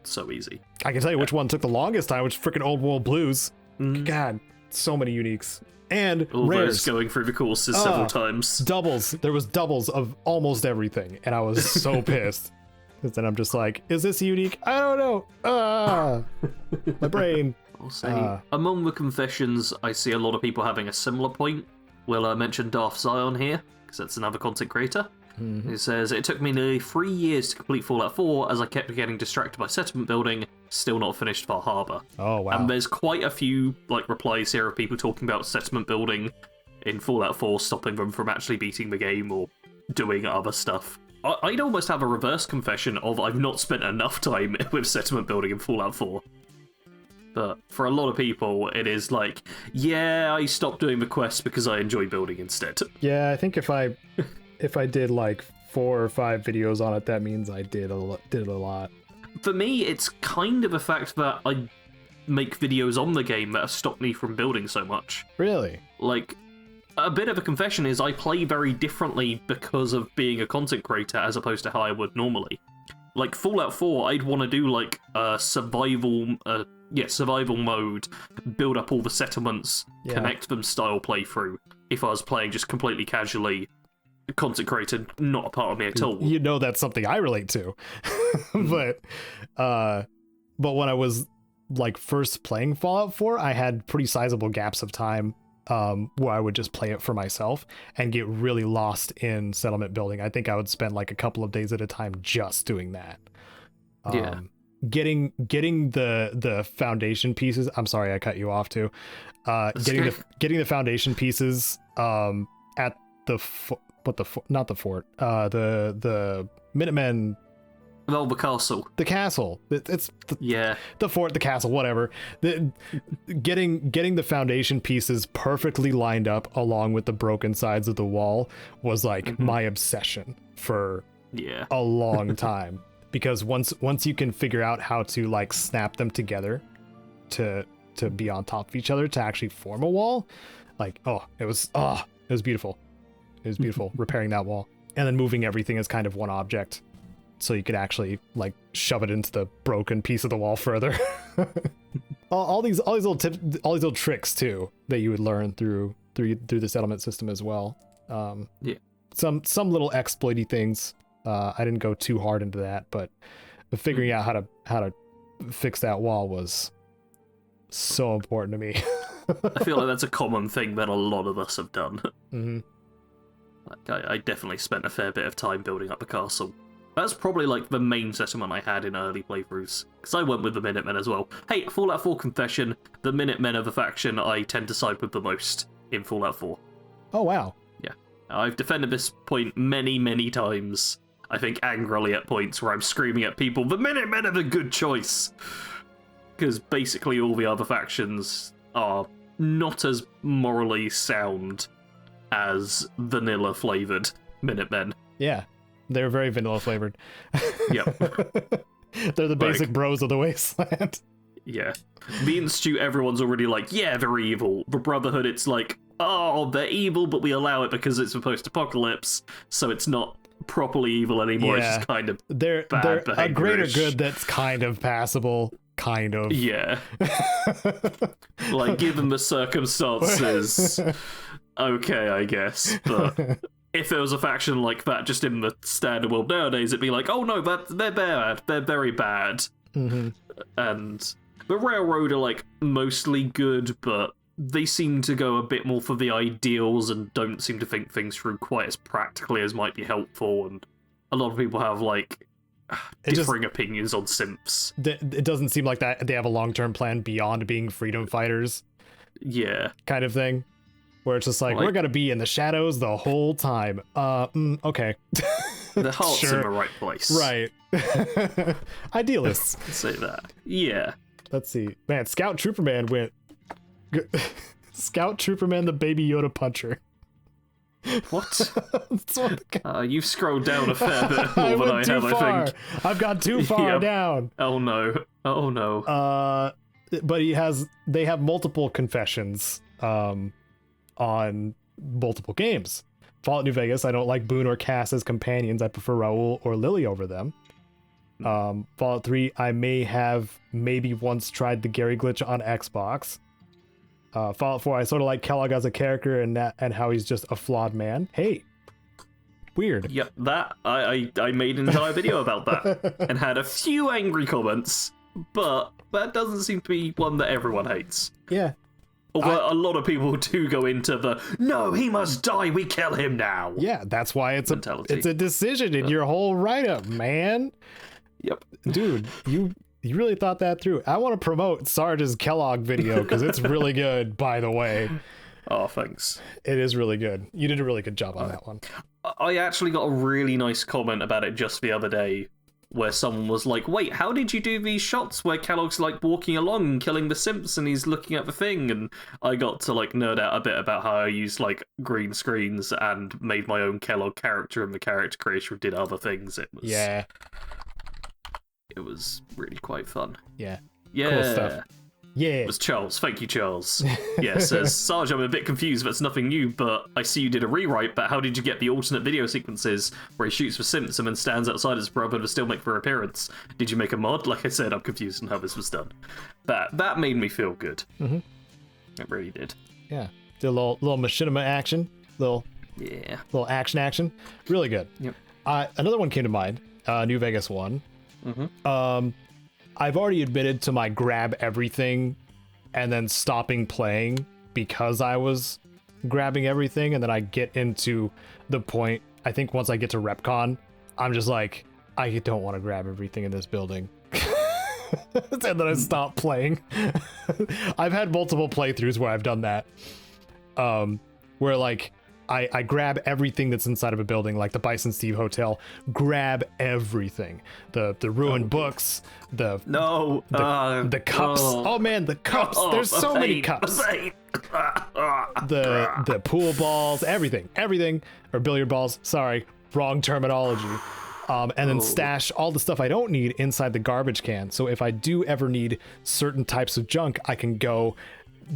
so easy. I can tell you which one took the longest time, which freaking Old World Blues. God, so many uniques. And all rares. Those going through the courses several times. Doubles. There was doubles of almost everything, and I was so pissed. Because then I'm just like, is this unique? I don't know. My brain. I'll say, among the confessions, I see a lot of people having a similar point. We'll mention Darth Zion here, because that's another content creator. He says, it took me nearly 3 years to complete Fallout 4 as I kept getting distracted by settlement building, still not finished Far Harbor. Oh, wow. And there's quite a few replies here of people talking about settlement building in Fallout 4 stopping them from actually beating the game or doing other stuff. I'd almost have a reverse confession of I've not spent enough time with settlement building in Fallout 4. But for a lot of people, it is like, yeah, I stopped doing the quests because I enjoy building instead. Yeah, I think if I did like 4 or 5 videos on it, that means I did a lot. For me, it's kind of a fact that I make videos on the game that have stopped me from building so much. Really? Like, a bit of a confession is I play very differently because of being a content creator as opposed to how I would normally. Like, Fallout 4, I'd want to do, like, a survival mode, build up all the settlements, connect them style playthrough, if I was playing just completely casually. Content creator, not a part of me at all. You know that's something I relate to. But when I was, like, first playing Fallout 4, I had pretty sizable gaps of time where I would just play it for myself and get really lost in settlement building. I think I would spend like a couple of days at a time just doing that. Getting the foundation pieces. I'm sorry I cut you off too. Getting the foundation pieces at the not the fort. The Minutemen. Well, the castle. The castle. It's the fort, the castle, whatever. Getting the foundation pieces perfectly lined up along with the broken sides of the wall was like my obsession for a long time. Because once you can figure out how to like snap them together to be on top of each other to actually form a wall, like it was beautiful. It was beautiful repairing that wall and then moving everything as kind of one object. So you could actually like shove it into the broken piece of the wall further. all these little tips, all these little tricks too that you would learn through the settlement system as well. Some little exploity things. I didn't go too hard into that, but figuring out how to fix that wall was so important to me. I feel like that's a common thing that a lot of us have done. Mm-hmm. Like, I definitely spent a fair bit of time building up the castle. That's probably like the main settlement I had in early playthroughs, because I went with the Minutemen as well. Hey, Fallout 4 confession, the Minutemen are the faction I tend to side with the most in Fallout 4. Oh, wow. Yeah. I've defended this point many, many times. I think angrily at points where I'm screaming at people, the Minutemen are the good choice! Because basically all the other factions are not as morally sound as vanilla-flavoured Minutemen. Yeah. They're very vanilla flavored. Yep. They're the basic bros of the wasteland. Yeah. The Institute, everyone's already like, yeah, they're evil. The Brotherhood, it's like, oh, they're evil, but we allow it because it's the post-apocalypse, so it's not properly evil anymore. It's just kind of they're a greater good that's kind of passable. Kind of. Yeah. Like, given the circumstances, okay, I guess, but... If there was a faction like that just in the standard world nowadays, it'd be like, oh no, they're bad. They're very bad. Mm-hmm. And the Railroad are like mostly good, but they seem to go a bit more for the ideals and don't seem to think things through quite as practically as might be helpful. And a lot of people have like differing opinions on simps. It doesn't seem like that they have a long-term plan beyond being freedom fighters. Yeah. Kind of thing. Where it's just like, we're gonna be in the shadows the whole time. Okay. The heart's in the right place. Right. Idealists. Say that. Yeah. Let's see. Man, Scout Trooperman went... Scout Trooperman the Baby Yoda Puncher. What? what you've scrolled down a fair bit more than I have, I think. I've gone too far down. Oh no. Oh no. But they have multiple confessions on multiple games. Fallout New Vegas, I don't like Boone or Cass as companions. I prefer Raul or Lily over them. Fallout 3, I maybe once tried the Gary glitch on Xbox. Fallout 4, I sort of like Kellogg as a character and how he's just a flawed man. Hey, weird. Yep, that I made an entire video about that and had a few angry comments, but that doesn't seem to be one that everyone hates. Yeah. Although a lot of people do go into the, no, he must die, we kill him now. Yeah, that's why it's mentality. It's a decision in your whole write-up, man. Yep. Dude, you really thought that through. I want to promote Sarge's Kellogg video because it's really good, by the way. Oh, thanks. It is really good. You did a really good job on that one. I actually got a really nice comment about it just the other day where someone was like, wait, how did you do these shots where Kellogg's like walking along and killing the simps and he's looking at the thing? And I got to like nerd out a bit about how I used like green screens and made my own Kellogg character, and the character creator did other things. It was really quite fun. Yeah. Cool stuff. Yeah. It was Charles. Thank you, Charles. Yeah, says, Sarge, I'm a bit confused. That's nothing new, but I see you did a rewrite, but how did you get the alternate video sequences where he shoots for simps and then stands outside his brother to still make for appearance? Did you make a mod? Like I said, I'm confused on how this was done. That made me feel good. Mm-hmm. It really did. Yeah. Did a little machinima action. Little action. Really good. Yep. Another one came to mind. New Vegas one. Mm-hmm. I've already admitted to my grab everything and then stopping playing because I was grabbing everything, and then I get into the point, I think once I get to RepCon, I'm just like, I don't want to grab everything in this building. And then I stop playing. I've had multiple playthroughs where I've done that. Where like I grab everything that's inside of a building, like the Bison Steve Hotel, grab everything. The ruined books, the cups. Oh man, the cups. There's so many cups. The pool balls, everything, or billiard balls. Sorry, wrong terminology. And then stash all the stuff I don't need inside the garbage can. So if I do ever need certain types of junk, I can go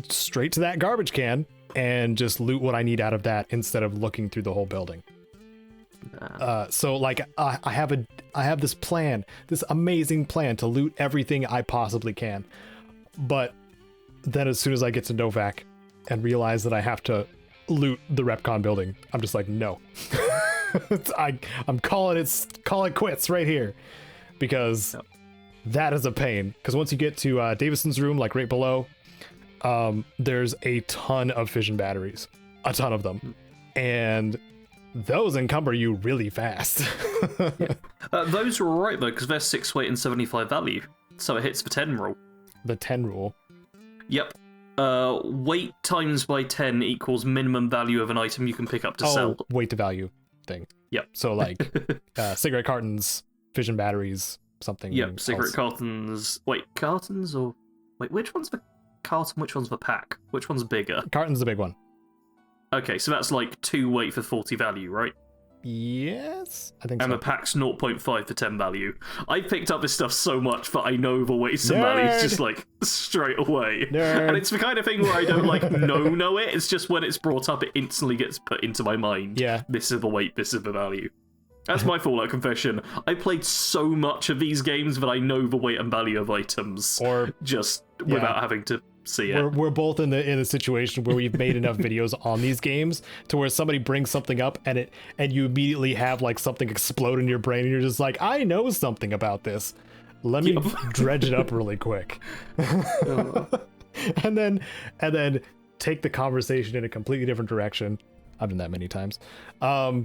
straight to that garbage can and just loot what I need out of that instead of looking through the whole building. So like I have this plan, this amazing plan to loot everything I possibly can. But then as soon as I get to Novak and realize that I have to loot the RepCon building, I'm just like, no. I'm calling it quits right here, because that is a pain. Because once you get to Davison's room, like right below, there's a ton of fission batteries, a ton of them, and those encumber you really fast. Those are alright though, because they're 6 weight and 75 value, so it hits the 10 rule. The 10 rule? Yep. Weight times by 10 equals minimum value of an item you can pick up to sell. Weight to value thing. Yep. So like cigarette cartons, fission batteries, something. Yep, cigarette cartons. Wait, cartons or... Wait, which one's the carton, which one's the pack? Which one's bigger? Carton's the big one. Okay, so that's like 2 weight for 40 value, right? Yes, I think and so. And the pack's 0.5 for 10 value. I picked up this stuff so much that I know the weights and values just like straight away. Nerd. And it's the kind of thing where I don't like know it. It's just when it's brought up, it instantly gets put into my mind. Yeah. This is the weight, this is the value. That's my Fallout confession. I played so much of these games that I know the weight and value of items. Or just without having to see it. We're both in the situation where we've made enough videos on these games to where somebody brings something up and you immediately have like something explode in your brain and you're just like, I know something about this. Let me dredge it up really quick. and then take the conversation in a completely different direction. I've done that many times. But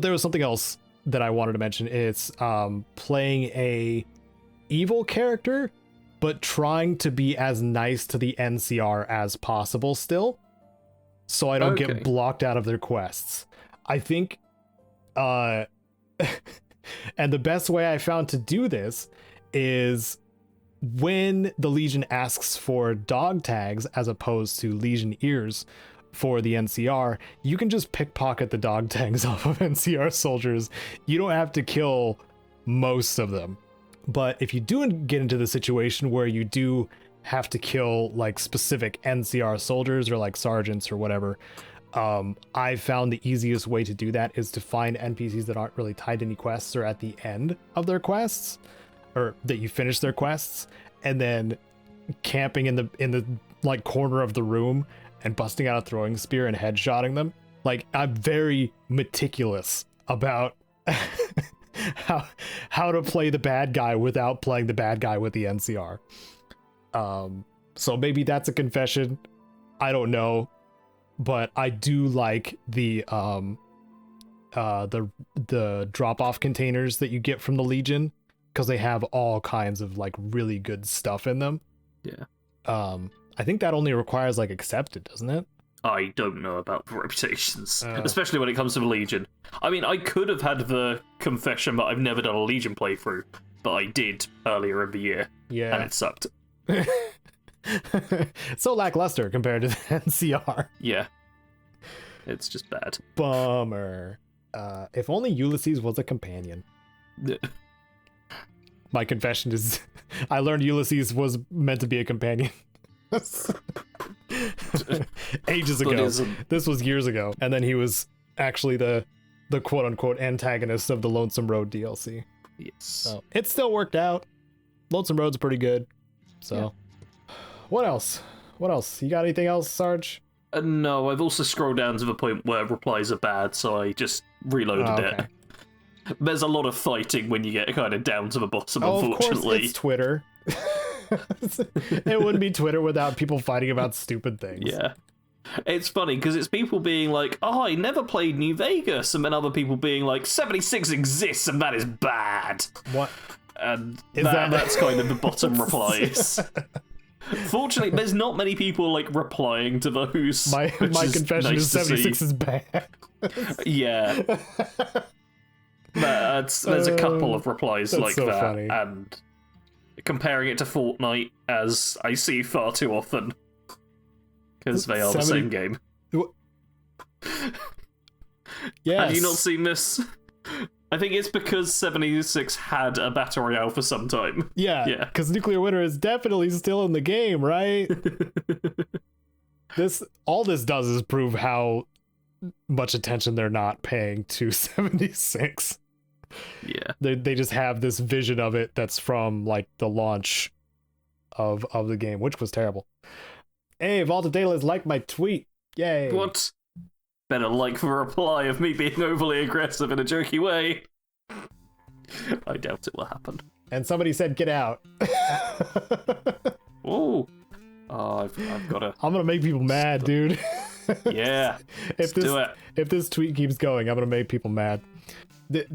there was something else that I wanted to mention. It's playing a evil character, but trying to be as nice to the NCR as possible still, so I don't get blocked out of their quests. I think, and the best way I found to do this is when the Legion asks for dog tags as opposed to Legion ears for the NCR, you can just pickpocket the dog tags off of NCR soldiers. You don't have to kill most of them. But if you do get into the situation where you do have to kill like specific NCR soldiers or like sergeants or whatever, I found the easiest way to do that is to find NPCs that aren't really tied to any quests or at the end of their quests, or that you finish their quests, and then camping in the like corner of the room and busting out a throwing spear and headshotting them. Like, I'm very meticulous about how to play the bad guy without playing the bad guy with the NCR. So maybe that's a confession. I don't know, but I do like the drop-off containers that you get from the Legion, because they have all kinds of like really good stuff in them. Yeah. I think that only requires like accepted, doesn't it? I don't know about the reputations, especially when it comes to the Legion. I mean, I could have had the confession that I've never done a Legion playthrough, but I did earlier in the year. Yeah. And it sucked. So lackluster compared to the NCR. Yeah. It's just bad. Bummer. If only Ulysses was a companion. My confession is I learned Ulysses was meant to be a companion. Ages ago. This was years ago. And then he was actually the quote-unquote antagonist of the Lonesome Road DLC. Yes. So it still worked out. Lonesome Road's pretty good. So yeah. What else? You got anything else, Sarge? No, I've also scrolled down to the point where replies are bad, so I just reloaded it. There's a lot of fighting when you get kind of down to the bottom, unfortunately. Of course, it's Twitter. It wouldn't be Twitter without people fighting about stupid things. Yeah. It's funny, because it's people being like, oh, I never played New Vegas, and then other people being like, 76 exists, and that is bad. What? And that's kind of the bottom replies. Fortunately, there's not many people like replying to those. My confession is 76 is bad. Yeah. There's a couple of replies like so that, funny. And comparing it to Fortnite, as I see far too often, because they are the same game. Yes. Have you not seen this? I think it's because 76 had a battle royale for some time. Yeah, because Nuclear Winter is definitely still in the game, right? All this does is prove how much attention they're not paying to 76. Yeah. They just have this vision of it that's from like the launch of the game, which was terrible. Hey, Vault of Daedalus liked my tweet. Yay. What? Better like for a reply of me being overly aggressive in a jerky way. I doubt it will happen. And somebody said, get out. Oh, I've got to... I'm going to make people mad, dude. Yeah, let's do it. If this tweet keeps going, I'm going to make people mad.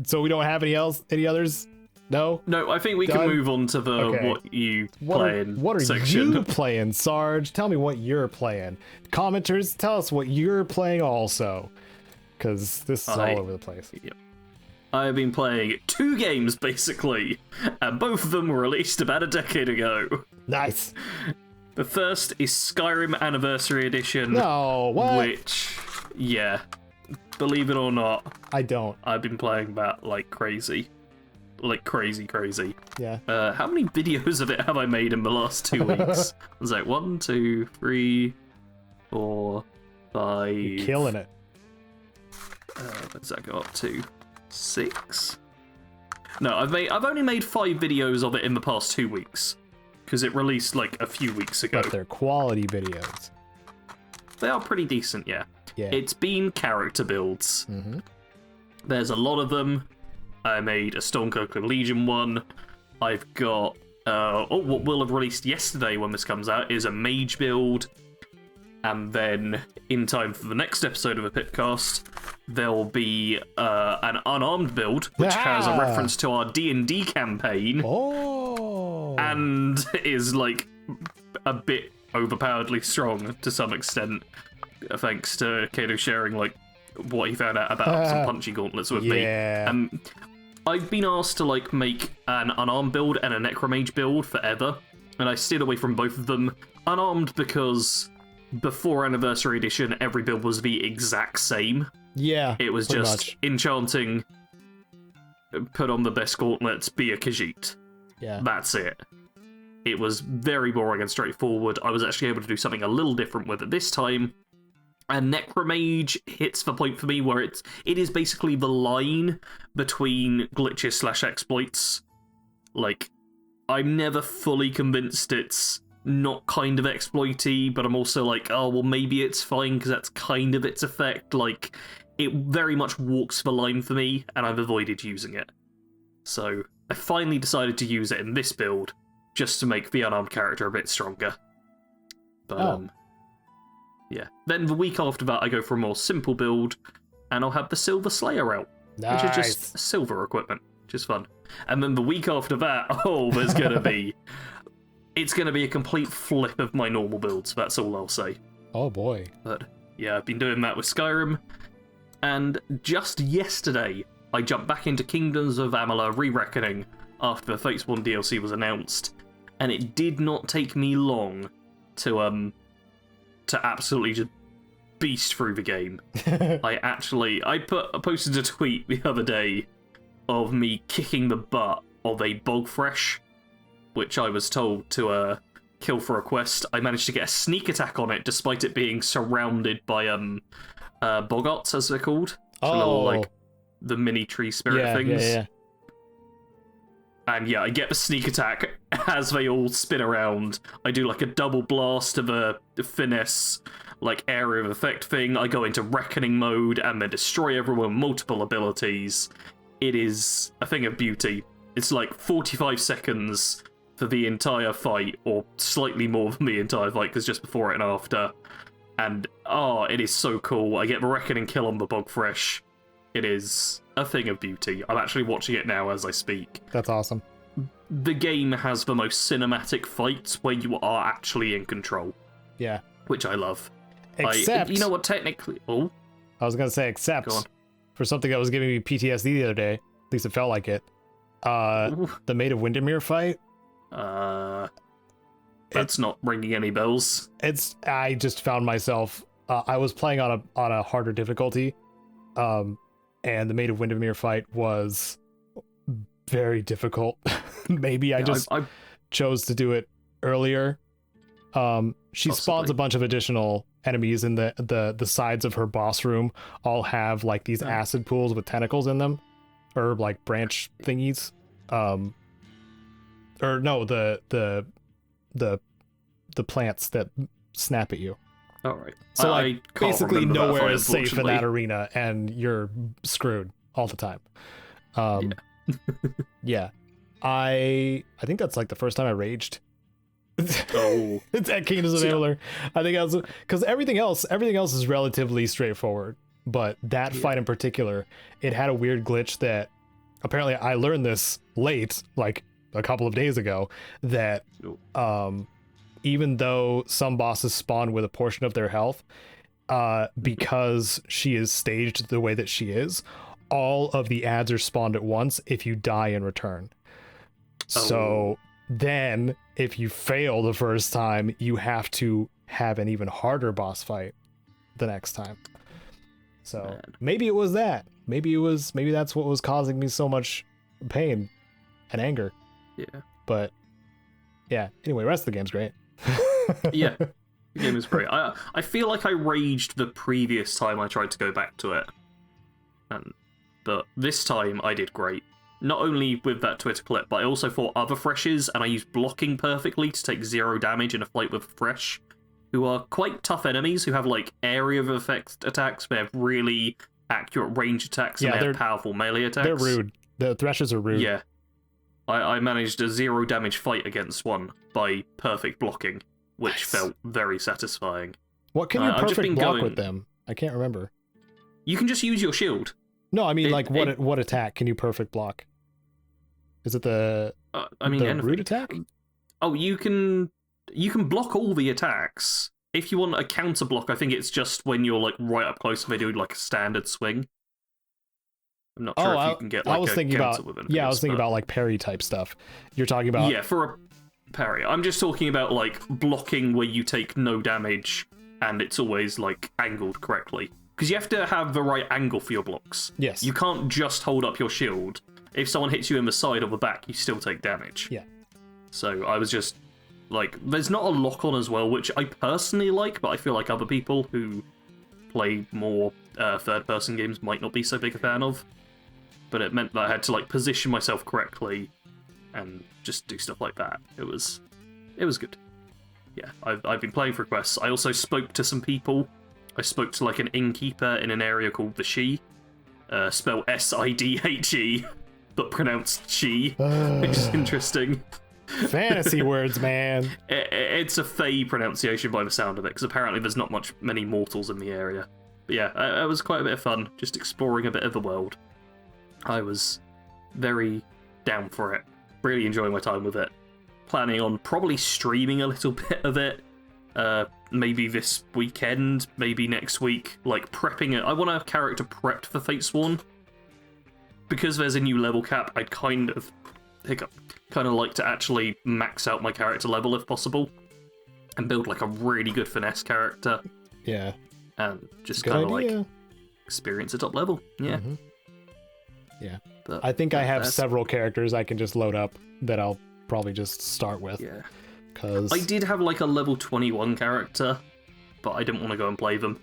So we don't have any others? No? No, I think we can move on to the what you playing What are section. you playing, Sarge? Tell me what you're playing. Commenters, tell us what you're playing also. Because this is all over the place. Yep. I have been playing 2 games, basically. And both of them were released about a decade ago. Nice. The first is Skyrim Anniversary Edition. No, what? Which, yeah, believe it or not, I don't. I've been playing that like crazy. Like crazy. Yeah. How many videos of it have I made in the last 2 weeks? I was like 1, 2, 3, 4, 5. You're killing it. What does that go up to? 6? No, I've only made 5 videos of it in the past 2 weeks. Because it released like a few weeks ago. But they're quality videos. They are pretty decent, yeah. It's been character builds. Mm-hmm. There's a lot of them. I made a Stormcloak Legion one. I've got... what will have released yesterday when this comes out is a mage build. And then, in time for the next episode of a PIPCAST, there'll be an unarmed build, which has a reference to our D&D campaign, and is like a bit overpoweredly strong to some extent, thanks to Caedo sharing like what he found out about some punchy gauntlets with me. I've been asked to like make an unarmed build and a necromage build forever, and I steered away from both of them. Unarmed because before Anniversary Edition, every build was the exact same. Yeah, it was just enchanting, put on the best gauntlets, be a Khajiit. Yeah, that's it. It was very boring and straightforward. I was actually able to do something a little different with it this time. And Necromage hits the point for me where it is basically the line between glitches / exploits. Like, I'm never fully convinced it's not kind of exploity, but I'm also like, oh, well, maybe it's fine because that's kind of its effect. Like, it very much walks the line for me, and I've avoided using it. So, I finally decided to use it in this build, just to make the unarmed character a bit stronger. But, yeah. Then the week after that, I go for a more simple build, and I'll have the Silver Slayer out, which is just silver equipment, which is fun. And then the week after that, there's gonna be... It's gonna be a complete flip of my normal builds, that's all I'll say. Oh boy. But, yeah, I've been doing that with Skyrim, and just yesterday, I jumped back into Kingdoms of Amalur Re-Reckoning after the Fates 1 DLC was announced, and it did not take me long to absolutely just beast through the game. I posted a tweet the other day of me kicking the butt of a Bogfresh, which I was told to kill for a quest. I managed to get a sneak attack on it despite it being surrounded by boggarts, as they're called. So little, like, the mini tree spirit things. Yeah. And yeah, I get the sneak attack as they all spin around. I do like a double blast of a finesse, like area of effect thing. I go into reckoning mode and then destroy everyone with multiple abilities. It is a thing of beauty. It's like 45 seconds for the entire fight, or slightly more than the entire fight, because just before it and after. And it is so cool. I get the reckoning kill on the Bogfresh. It is a thing of beauty. I'm actually watching it now as I speak. That's awesome. The game has the most cinematic fights where you are actually in control. Yeah. Which I love. Except... you know what, technically... Oh? I was going to say, except for something that was giving me PTSD the other day, at least it felt like it, the Maid of Windermere fight. That's not ringing any bells. I just found myself... I was playing on a harder difficulty, and the Maid of Windermere fight was very difficult. Maybe I chose to do it earlier. She spawns a bunch of additional enemies, and the sides of her boss room all have like these acid pools with tentacles in them, or like branch thingies. Or no, the plants that snap at you. All right. So like basically nowhere is safe in that arena, and you're screwed all the time. Yeah. I think that's like the first time I raged. It's at Kingdoms of Amalur. I think I was, because everything else is relatively straightforward, but that fight in particular, it had a weird glitch that apparently I learned this late, like a couple of days ago, that even though some bosses spawn with a portion of their health, because she is staged the way that she is, all of the ads are spawned at once if you die in return. So then if you fail the first time, you have to have an even harder boss fight the next time. So maybe it was that. Maybe that's what was causing me so much pain and anger. Yeah. But yeah, anyway, the rest of the game's great. Yeah, the game is great. I feel like I raged the previous time I tried to go back to it, but this time I did great. Not only with that Twitter clip, but I also fought other Freshes, and I used blocking perfectly to take 0 damage in a fight with Fresh, who are quite tough enemies, who have like area of effect attacks, they have really accurate range attacks, and they have powerful melee attacks. They're rude. The Threshers are rude. Yeah. I managed a 0 damage fight against one by perfect blocking, which felt very satisfying. What can you perfect block with them? I can't remember. You can just use your shield. No, I mean, what attack can you perfect block? Is it the root attack? Oh, you can block all the attacks. If you want a counter block, I think it's just when you're like right up close and they do like a standard swing. I'm not sure if you can get like a counter with it. Yeah, I was thinking about like parry type stuff. You're talking about... Yeah, for a parry. I'm just talking about like blocking where you take no damage and it's always like angled correctly. Because you have to have the right angle for your blocks. Yes. You can't just hold up your shield. If someone hits you in the side or the back, you still take damage. Yeah. So I was just like, there's not a lock-on as well, which I personally like, but I feel like other people who play more third-person games might not be so big a fan of. But it meant that I had to like position myself correctly and just do stuff like that. It was good. Yeah, I've been playing for quests. I also spoke to some people. I spoke to like an innkeeper in an area called the She, spelled Sidhe, but pronounced she, which is interesting. Fantasy words, man. It's a Fey pronunciation by the sound of it, because apparently there's not many mortals in the area. But yeah, it was quite a bit of fun, just exploring a bit of the world. I was very down for it. Really enjoying my time with it. Planning on probably streaming a little bit of it. Maybe this weekend, maybe next week. Like prepping it. I want a character prepped for Fatesworn. Because there's a new level cap, I'd kind of like to actually max out my character level if possible. And build like a really good finesse character. Yeah. And just kind of like experience a top level. Yeah. Mm-hmm. Yeah. But I think I have several characters I can just load up that I'll probably just start with. Yeah. Because I did have like a level 21 character, but I didn't want to go and play them.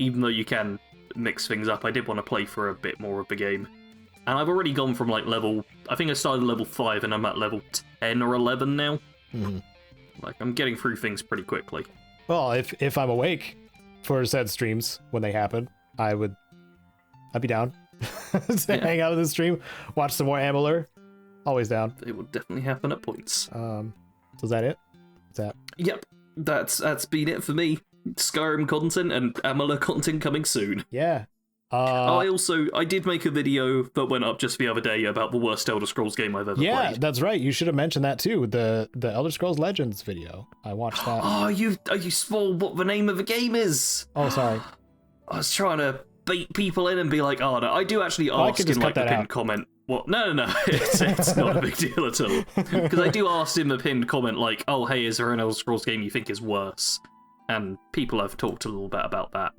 Even though you can mix things up, I did want to play for a bit more of the game. And I've already gone from like I think I started level 5 and I'm at level 10 or 11 now. Mm-hmm. Like, I'm getting through things pretty quickly. Well, if I'm awake for said streams when they happen, I'd be down. Hang out in the stream, watch some more Amalur. Always down. It will definitely happen at points. So is that it? Is that? Yep, that's been it for me. Skyrim content and Amalur content coming soon. Yeah. I did make a video that went up just the other day about the worst Elder Scrolls game I've ever played. Yeah, that's right. You should have mentioned that too. The Elder Scrolls Legends video. I watched that. Oh, you spoiled what the name of the game is. Oh, sorry. I was trying to bait people in and be like, oh no, I do actually ask in like the pinned comment. Well, no, it's not a big deal at all. Because I do ask in the pinned comment like, oh hey, is there an Elder Scrolls game you think is worse? And people have talked a little bit about that.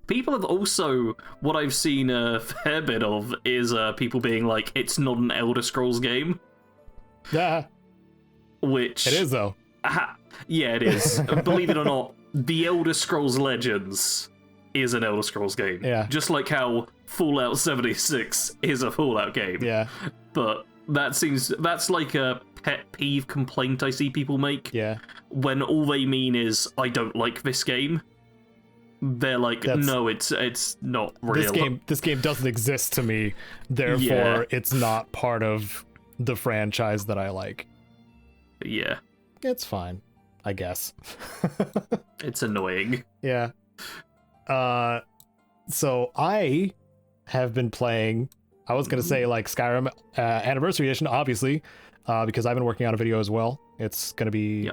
People have also, what I've seen a fair bit of is people being like, it's not an Elder Scrolls game. Yeah. Which... It is, though. Yeah, it is. Believe it or not, the Elder Scrolls Legends is an Elder Scrolls game. Yeah. Just like how Fallout 76 is a Fallout game. Yeah. But that's like a pet peeve complaint I see people make. Yeah. When all they mean is, I don't like this game. They're like, no, it's not real. This game doesn't exist to me, therefore it's not part of the franchise that I like. Yeah. It's fine, I guess. It's annoying. Yeah. So I have been playing, I was going to say like Skyrim Anniversary Edition, obviously, because I've been working on a video as well. It's going to be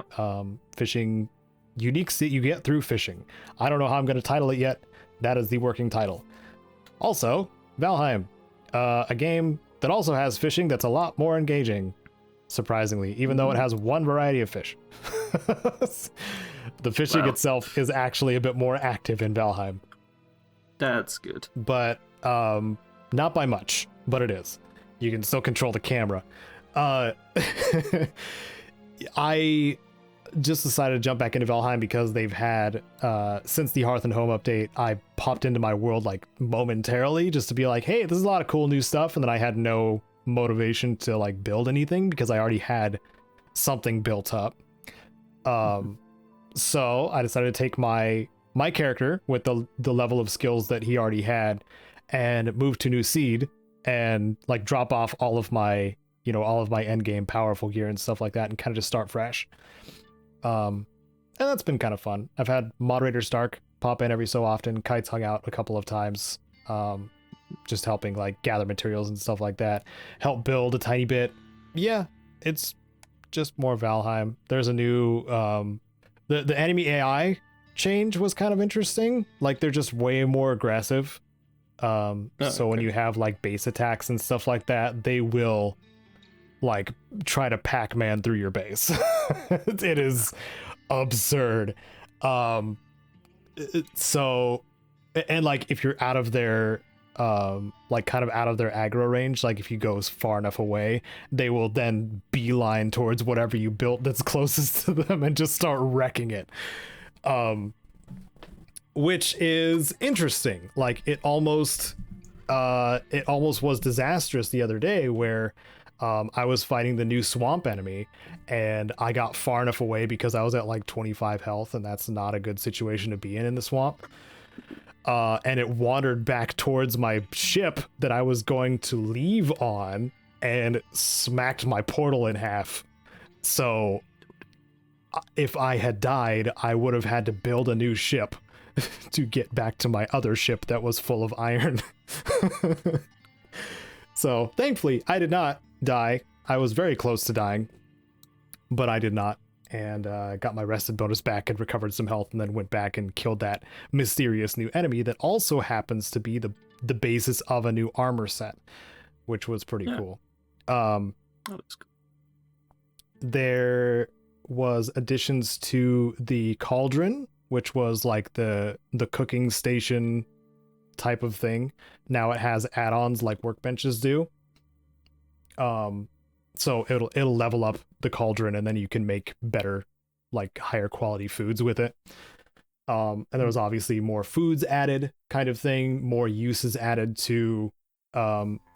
fishing, unique sea you get through fishing. I don't know how I'm going to title it yet. That is the working title. Also, Valheim, a game that also has fishing that's a lot more engaging, surprisingly, even though it has one variety of fish. The fishing itself is actually a bit more active in Valheim. That's good. But not by much, but it is. You can still control the camera. I just decided to jump back into Valheim because they've had, since the Hearth and Home update, I popped into my world like momentarily just to be like, hey, this is a lot of cool new stuff. And then I had no motivation to like build anything because I already had something built up. So I decided to take my character with the level of skills that he already had and move to New Seed and like drop off all of my end game powerful gear and stuff like that and kind of just start fresh. And that's been kind of fun. I've had Moderator Stark pop in every so often. Kite's hung out a couple of times, just helping like gather materials and stuff like that. Help build a tiny bit. Yeah, it's just more Valheim. There's a new the enemy AI change was kind of interesting. Like they're just way more aggressive. So when you have like base attacks and stuff like that, they will like try to Pac-Man through your base. It is absurd. So, and like if you're out of their like kind of out of their aggro range, like if you go far enough away, they will then beeline towards whatever you built that's closest to them and just start wrecking it. Which is interesting. Like it almost was disastrous the other day where I was fighting the new swamp enemy and I got far enough away because I was at like 25 health, and that's not a good situation to be in the swamp. And it wandered back towards my ship that I was going to leave on and smacked my portal in half. So if I had died, I would have had to build a new ship to get back to my other ship that was full of iron. So thankfully I did not die. I was very close to dying, but I did not, and got my rested bonus back and recovered some health, and then went back and killed that mysterious new enemy that also happens to be the basis of a new armor set, which was pretty cool. Oh, that's cool. There was additions to the cauldron, which was like the cooking station type of thing. Now it has add-ons like workbenches do. So it'll level up the cauldron, and then you can make better, like higher quality foods with it. And there was obviously more foods added kind of thing, more uses added to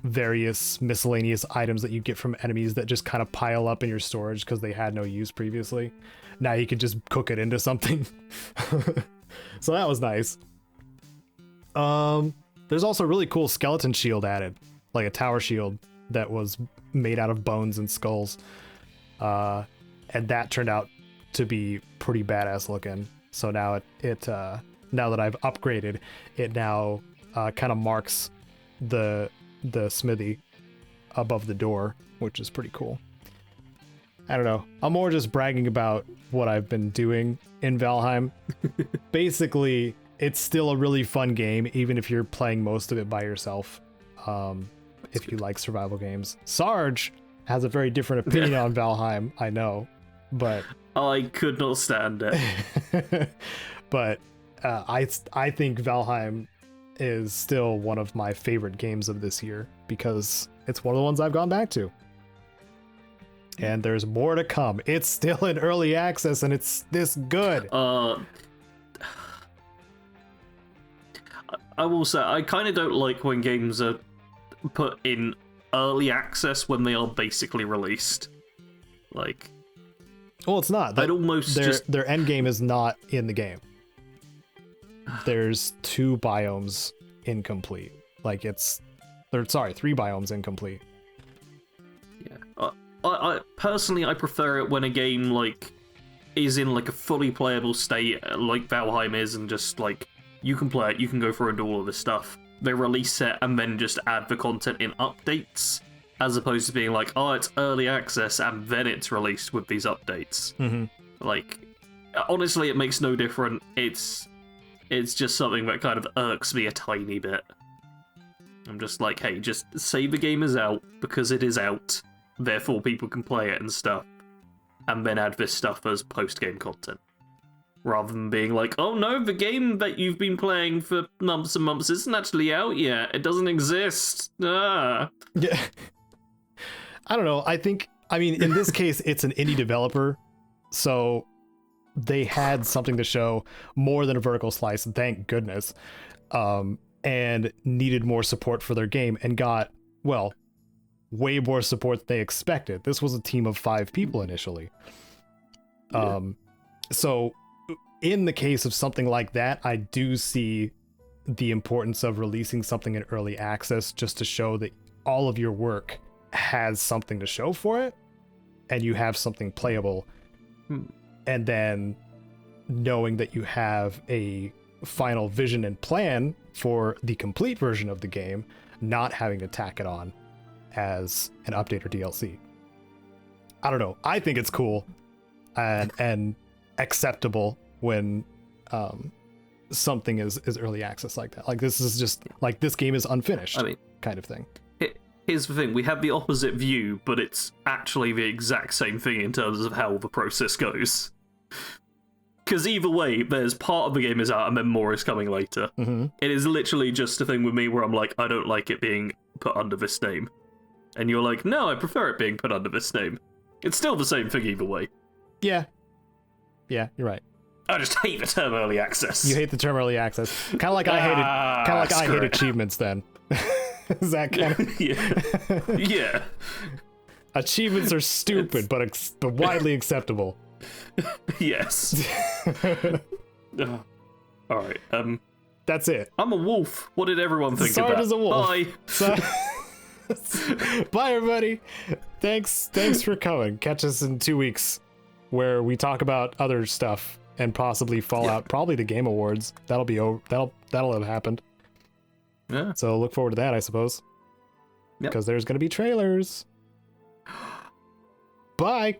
various miscellaneous items that you get from enemies that just kind of pile up in your storage because they had no use previously. Now you can just cook it into something. So that was nice. There's also a really cool skeleton shield added, like a tower shield that was made out of bones and skulls. And that turned out to be pretty badass looking. So now it now that I've upgraded, it now kind of marks the smithy above the door, which is pretty cool. I don't know. I'm more just bragging about what I've been doing in Valheim. Basically, it's still a really fun game, even if you're playing most of it by yourself. If you like survival games. Sarge has a very different opinion on Valheim, I know, but I could not stand it. But I think Valheim is still one of my favorite games of this year because it's one of the ones I've gone back to. And there's more to come. It's still in early access and it's this good. I will say, I kind of don't like when games are put in early access when they are basically released. Like, well, it's not. I'd almost their end game is not in the game. There's 2 biomes incomplete. Like three biomes incomplete. Yeah. I personally, I prefer it when a game like is in like a fully playable state, like Valheim is, and just like you can play it, you can go through and do all of this stuff. They release it and then just add the content in updates, as opposed to being like, oh, it's early access and then it's released with these updates. Mm-hmm. Like, honestly, it makes no difference. It's just something that kind of irks me a tiny bit. I'm just like, hey, just say the game is out because it is out, therefore people can play it and stuff, and then add this stuff as post-game content. Rather than being like, oh no, the game that you've been playing for months and months isn't actually out yet. It doesn't exist. Ah. Yeah. I don't know. I mean, in this case, it's an indie developer, so they had something to show more than a vertical slice, thank goodness, and needed more support for their game and got, well, way more support than they expected. This was a team of 5 people initially. Yeah. So in the case of something like that, I do see the importance of releasing something in early access just to show that all of your work has something to show for it and you have something playable. And then knowing that you have a final vision and plan for the complete version of the game, not having to tack it on as an update or DLC. I don't know. I think it's cool and acceptable when something is early access like that. Like, this is just like, this game is unfinished, kind of thing. Here's the thing, we have the opposite view, but it's actually the exact same thing in terms of how the process goes. Because either way, there's part of the game is out and then more is coming later. Mm-hmm. It is literally just a thing with me where I'm like, I don't like it being put under this name. And you're like, no, I prefer it being put under this name. It's still the same thing either way. Yeah. Yeah, you're right. I just hate the term early access. You hate the term early access. Kind of like I hate achievements then. Is that kind of... Yeah. Achievements are stupid, but widely acceptable. Yes. Alright, that's it. I'm a wolf. What did everyone think Sarge of that? is a wolf. Bye. Bye, everybody. Thanks for coming. Catch us in 2 weeks where we talk about other stuff and possibly Fallout, probably the Game Awards. That'll be over. That'll have happened. Yeah. So look forward to that, I suppose. Because there's going to be trailers. Bye.